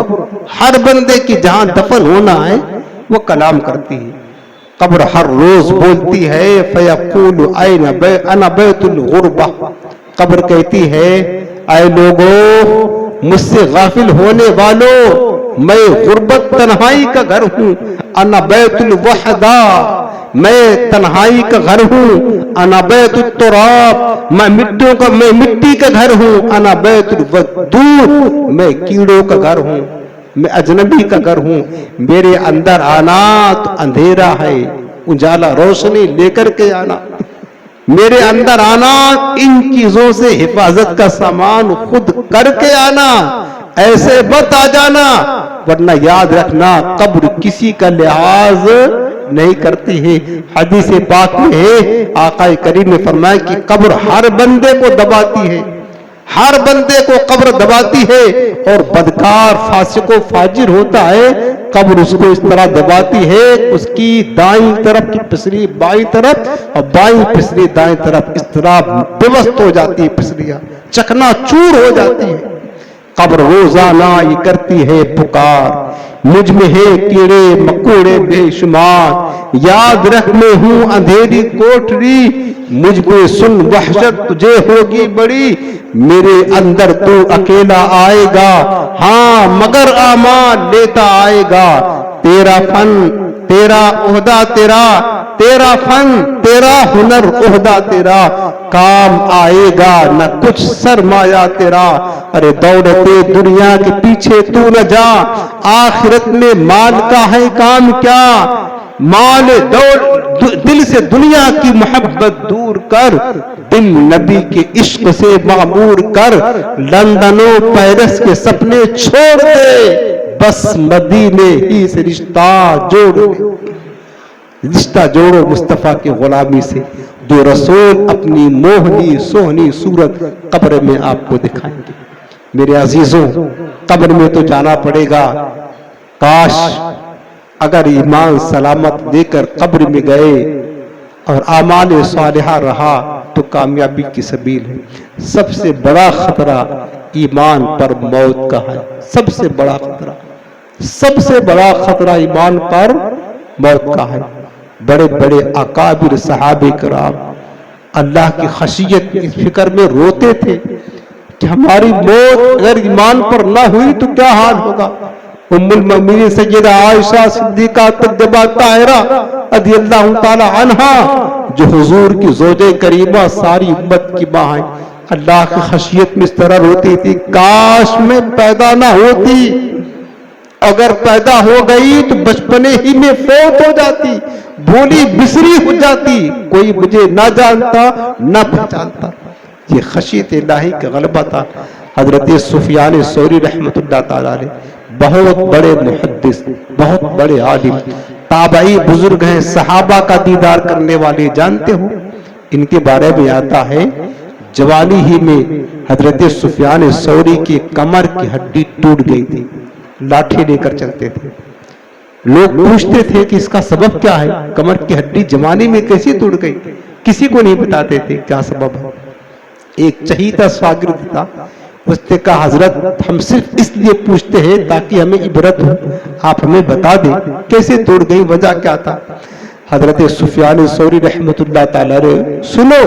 ہر بندے کی جہاں دفن ہونا ہے وہ کلام کرتی ہے۔ قبر ہر روز بولتی ہے فَيَقُولُ أَنَا بَيْتُ الْغُرْبَةِ، قبر کہتی ہے اے لوگوں مجھ سے غافل ہونے والوں، میں غربت تنہائی کا گھر ہوں، انا بیت الوحدہ، میں تنہائی کا گھر ہوں، انا بیت التراب، میں مٹی کا گھر ہوں، انا بیت الودود، میں کیڑوں کا گھر ہوں۔ میں اجنبی کا گھر ہوں، میرے اندر آنا تو اندھیرا ہے، اجالا روشنی لے کر کے آنا، میرے اندر آنا ان چیزوں سے حفاظت کا سامان خود کر کے آنا، ایسے مت آ جانا، ورنہ یاد رکھنا قبر کسی کا لحاظ نہیں کرتی ہے۔ حدیث پاک میں ہے، آقا کریم نے فرمایا کہ قبر ہر بندے کو دباتی ہے، ہر بندے کو قبر دباتی ہے، اور بدکار فاسق و فاجر ہوتا ہے قبر اس کو اس طرح دباتی ہے، اس کی دائیں طرف کی پسلی بائیں طرف اور بائیں پسلی دائیں طرف اس طرح بوست ہو جاتی ہے، پسلیاں چکنا چور ہو جاتی ہے۔ قبر روزانہ یہ کرتی ہے پکار، مجھ میں ہے کیڑے مکوڑے بے شمار، یاد رکھ میں ہوں اندھیری کوٹری، مجھ میں سن وحشت تجھے ہوگی بڑی، میرے اندر تو اکیلا آئے گا، ہاں مگر اعمال لیتا آئے گا، تیرا فن تیرا عہدہ تیرا، تیرا فن تیرا ہنر عہدہ تیرا، کام آئے گا نہ کچھ سرمایہ تیرا، ارے دولت دنیا کے پیچھے تو نہ جا، آخرت میں مال کا ہے کام کیا، مال دل سے دنیا کی محبت دور کر، دل نبی کے عشق سے معمور کر، لندن و پیرس کے سپنے چھوڑ دے، بس مدینے ہی سے رشتہ جوڑ، رشتہ جوڑو مصطفیٰ کی غلامی سے، جو رسول اپنی موہنی سوہنی صورت قبر میں آپ کو دکھائیں گے۔ میرے عزیزوں، قبر میں تو جانا پڑے گا، کاش اگر ایمان سلامت لے کر قبر میں گئے اور اعمال صالحہ رہا تو کامیابی کی سبیل ہے۔ سب سے بڑا خطرہ ایمان پر موت کا ہے، سب سے بڑا خطرہ، سب سے بڑا خطرہ ایمان پر موت کا ہے۔ بڑے بڑے اکابر صحابہ کرام اللہ کی خشیت کی فکر میں روتے تھے کہ ہماری موت اگر ایمان پر نہ ہوئی تو کیا حال ہوگا۔ ام المؤمنین سیدہ عائشہ صدیقہ طیبہ طاہرہ رضی اللہ تعالی عنہا، جو حضور کی زوجہ کریمہ ساری امت کی ماں ہیں، اللہ کی خشیت میں اس طرح روتی تھی، کاش میں پیدا نہ ہوتی، اگر پیدا ہو گئی تو بچپنے ہی میں فوت ہو جاتی، بھولی بسری ہو جاتی، کوئی مجھے نہ جانتا نہ پہچانتا۔ یہ خشیت الہی کا غلبہ تھا۔ حضرت سفیان ثوری رحمۃ اللہ تعالی علیہ بہت بڑے محدث، بہت بڑے عالم، تابعی بزرگ ہیں، صحابہ کا دیدار کرنے والے، جانتے ہو ان کے بارے میں آتا ہے جوانی ہی میں حضرت سفیان ثوری کی کمر کی ہڈی ٹوٹ گئی تھی، لاٹھی لے کر چلتے تھے، لوگ پوچھتے تھے کہ اس کا سبب کیا ہے، کمر کی ہڈی جوانی میں کیسے ٹوٹ گئی، کسی کو نہیں بتاتے تھے کیا سبب ہے۔ ایک چہیتا شاگرد تھا، اس نے کہا حضرت ہم صرف اس لیے پوچھتے ہیں تاکہ ہمیں عبرت ہو، آپ ہمیں بتا دیں کیسے ٹوٹ گئی، وجہ کیا تھا۔ حضرت سفیان ثوری رحمۃ اللہ تعالی علیہ، سنو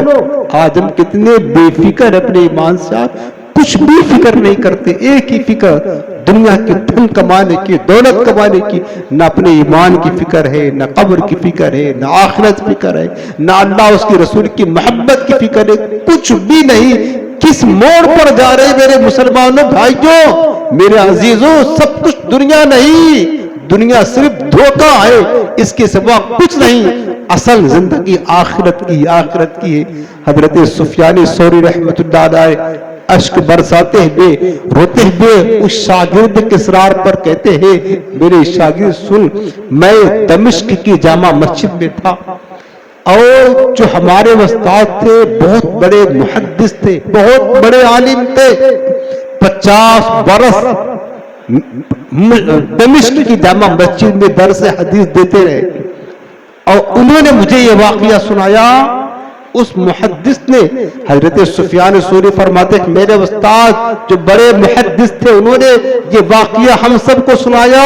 آج ہم کتنے بے فکر اپنے ایمان سے، کچھ بھی فکر نہیں کرتے، ایک ہی فکر دنیا کے دھن کمانے کی، دولت کمانے کی، نہ اپنے ایمان کی فکر ہے، نہ قبر کی فکر ہے، نہ آخرت فکر ہے، نہ اللہ اس کے رسول کی محبت کی فکر ہے، کچھ بھی نہیں۔ کس موڑ پر جا رہے میرے مسلمانوں بھائیوں، میرے عزیزوں، سب کچھ دنیا نہیں، دنیا صرف دھوکہ ہے، اس کے سوا کچھ نہیں، اصل زندگی آخرت کی، آخرت کی ہے۔ حضرت سفیان ثوری رحمۃ اللہ علیہ اشک برساتے ہوئے، روتے ہوئے اس شاگرد کے اسرار پر کہتے ہیں، میرے شاگرد سن، میں دمشق کی جامع مسجد میں تھا اور جو ہمارے استاد تھے بہت بڑے محدث تھے، بہت بڑے عالم تھے، 50 برس دمشق کی جامع مسجد میں درس حدیث دیتے رہے، اور انہوں نے مجھے یہ واقعہ سنایا۔ اس محدث نے، حضرت سفیان ثوری فرماتے کہ میرے استاد جو بڑے محدث تھے انہوں نے یہ واقعہ ہم سب کو سنایا۔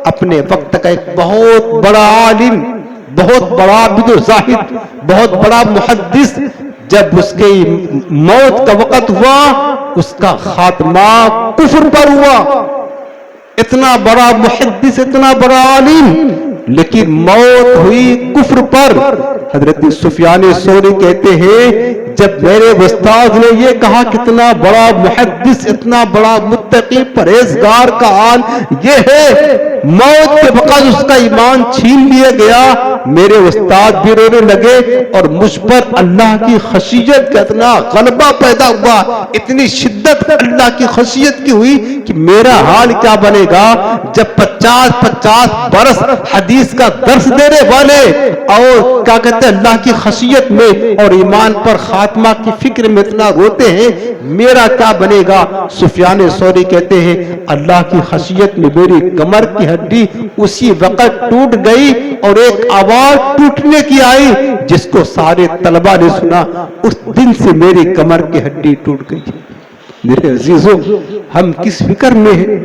اپنے وقت کا ایک بہت بڑا عالم، بہت بڑا عابد و زاہد، بہت بڑا محدث، جب اس کی موت کا وقت ہوا اس کا خاتمہ کفر پر ہوا۔ اتنا بڑا محدث، اتنا بڑا عالم، لیکن موت ہوئی کفر پر۔ حضرت سفیان ثوری کہتے ہیں جب میرے استاد نے یہ کہا کتنا بڑا محدث، اتنا بڑا متقی پرہیزگار کا حال یہ ہے، موت کے وقت اس کا ایمان چھین لیا گیا، میرے استاد بھی رونے لگے اور مجھ پر اللہ کی خشیت کا اتنا غلبہ پیدا ہوا، اتنی شدت اللہ کی خشیت کی ہوئی کہ میرا حال کیا بنے گا جب 50 برس حدیث کا درس دینے والے اور کیا کہتے ہیں اللہ کی خشیت میں اور ایمان پر خاتمہ کی فکر میں اتنا روتے ہیں، میرا کیا بنے گا۔ سفیان ثوری کہتے ہیں اللہ کی خشیت میں میری کمر کی ہڈی اسی وقت ٹوٹ گئی اور ایک آواز ٹوٹنے کی آئی جس کو سارے طلبہ نے سنا، اس دن سے میری کمر کی ہڈی ٹوٹ گئی۔ میرے عزیزوں، ہم کس فکر میں ہیں؟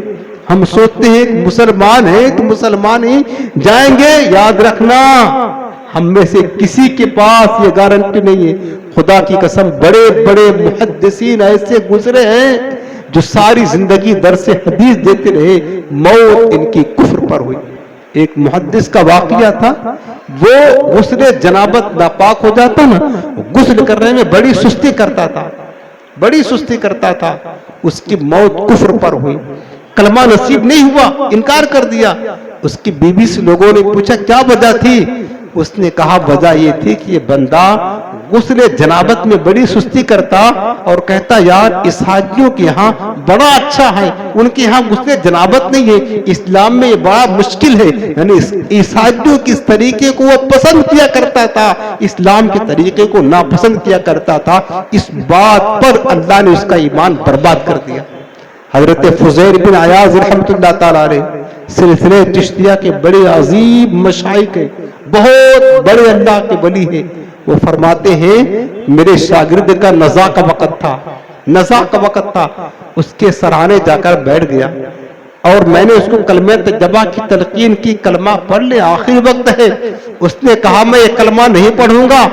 ہم سوچتے ہیں کہ مسلمان ہیں تو مسلمان ہی جائیں گے، یاد رکھنا ہم میں سے کسی کے پاس یہ گارنٹی نہیں ہے۔ خدا کی قسم بڑے بڑے محدثین ایسے گزرے ہیں جو ساری زندگی درس حدیث دیتے رہے، موت ان کی کفر پر ہوئی۔ ایک محدث کا واقعہ تھا، وہ غسل جنابت ناپاک ہو جاتا نا، غسل کرنے میں بڑی سستی کرتا تھا، اس کی موت کفر پر ہوئی، کلمہ نصیب نہیں ہوا، انکار کر دیا۔ اس کی بیوی سے لوگوں نے پوچھا کیا وجہ تھی؟ اس نے کہا وجہ یہ تھی کہ یہ بندہ غسل جنابت میں بڑی سستی کرتا اور کہتا یار اس حاجیوں کے یہاں بڑا اچھا ہے، ان کے یہاں غسل جنابت نہیں ہے، اسلام میں یہ بڑا مشکل ہے، یعنی اس حاجیوں کے اس طریقے کو وہ پسند کیا کرتا تھا، اسلام کے طریقے کو ناپسند کیا کرتا تھا۔ اس بات پر اللہ نے اس کا ایمان برباد کر دیا۔ حضرت فضیل بن عیاض رحمۃ اللہ تعالی علیہ سلسلہ چشتیہ کے بڑے عظیم مشائخ ہیں، بہت بڑے اللہ کے ولی ہیں، وہ فرماتے ہیں میرے شاگرد کا نزا کا وقت تھا، اس کے سرانے جا کر بیٹھ گیا اور میں نے اس کو کلمہ تجربہ کی تلقین کی، کلمہ پڑھ لے آخری وقت ہے۔ اس نے کہا میں یہ کلمہ نہیں پڑھوں گا،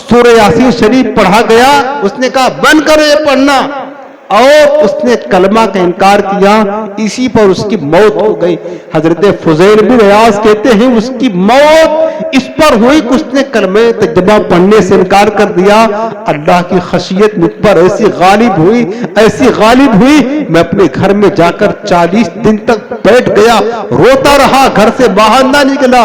سورہ یاسین شریف پڑھا گیا، اس نے کہا بند کرو یہ پڑھنا، اور اس نے کلمہ کا انکار کیا، اسی پر اس کی موت ہو گئی۔ حضرت فضیل بن عیاض کہتے ہیں اس کی موت اس پر ہوئی کہ اس نے کلمہ تجربہ پڑھنے سے انکار کر دیا۔ اللہ کی خشیت مجھ پر ایسی غالب ہوئی میں اپنے گھر میں جا کر 40 دن تک بیٹھ گیا، روتا رہا، گھر سے باہر نہ نکلا،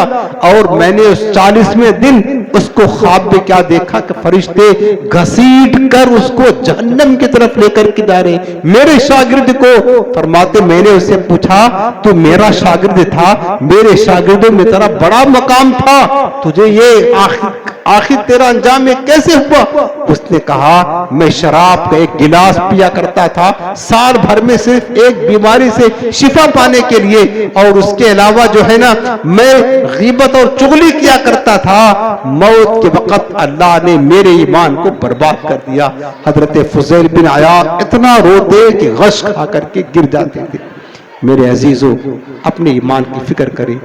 اور میں نے اس 40ویں دن اس کو خواب میں کیا دیکھا کہ فرشتے گھسیٹ کر اس کو جہنم کی طرف لے کر کے جا رہے۔ میرے شاگرد کو فرماتے میں نے اسے پوچھا تو میرا شاگرد تھا، میرے شاگردوں میں تیرا بڑا مقام تھا، تجھے یہ آخر تیرا انجام کیسے ہوا؟ اس نے کہا میں شراب کا ایک گلاس پیا کرتا تھا سال بھر میں صرف ایک بیماری سے شفا پانے کے لیے، اور اس کے علاوہ جو ہے نا میں غیبت اور چغلی کیا کرتا تھا، موت کے وقت اللہ نے میرے ایمان کو برباد کر دیا۔ حضرت فضیل بن عیاض اتنا روتے کہ غش کھا کر کے گر جاتے تھے۔ میرے عزیزوں، اپنے ایمان کی فکر کریں،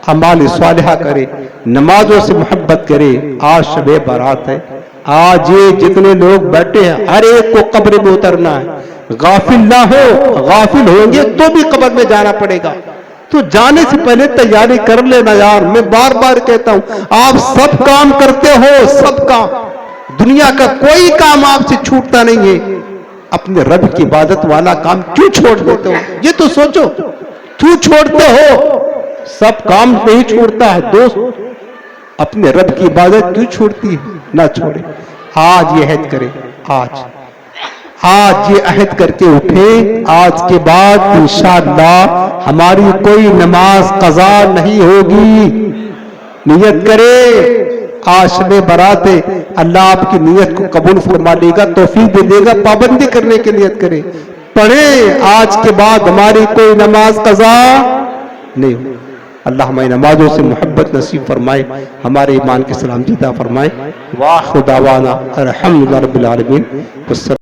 اعمال صالحہ کریں، نمازوں سے محبت کریں۔ آج شب بارات ہے، آج یہ جتنے لوگ بیٹھے ہیں ہر ایک کو قبر میں اترنا ہے، غافل نہ ہو، غافل ہوں گے تو بھی قبر میں جانا پڑے گا، تو جانے سے پہلے تیاری کر لینا یار۔ میں بار بار کہتا ہوں آپ سب کام کرتے ہو، سب کام، دنیا کا کوئی کام آپ سے چھوٹتا نہیں ہے، اپنے رب کی عبادت والا کام کیوں چھوڑ دیتے ہو؟ یہ تو سوچو کیوں چھوڑتے ہو؟ سب کام نہیں چھوڑتا ہے دوست، اپنے رب کی عبادت کیوں چھوڑتی ہے؟ نہ چھوڑے۔ آج یہ عہد کرے، آج یہ عہد کر کے اٹھے، آج کے بعد انشاءاللہ ہماری کوئی نماز قضا نہیں ہوگی۔ نیت کرے، آج شب برات ہے، اللہ آپ کی نیت کو قبول فرما لے گا، توفیق دے دے گا، پابندی کرنے کی نیت کرے، پڑھے آج کے بعد ہماری کوئی نماز قضا نہیں ہو۔ اللہ ہماری نمازوں سے محبت نصیب فرمائے، ہمارے ایمان کی سلامتی عطا فرمائے۔ وآخر دعوانا الحمدللہ رب العالمین۔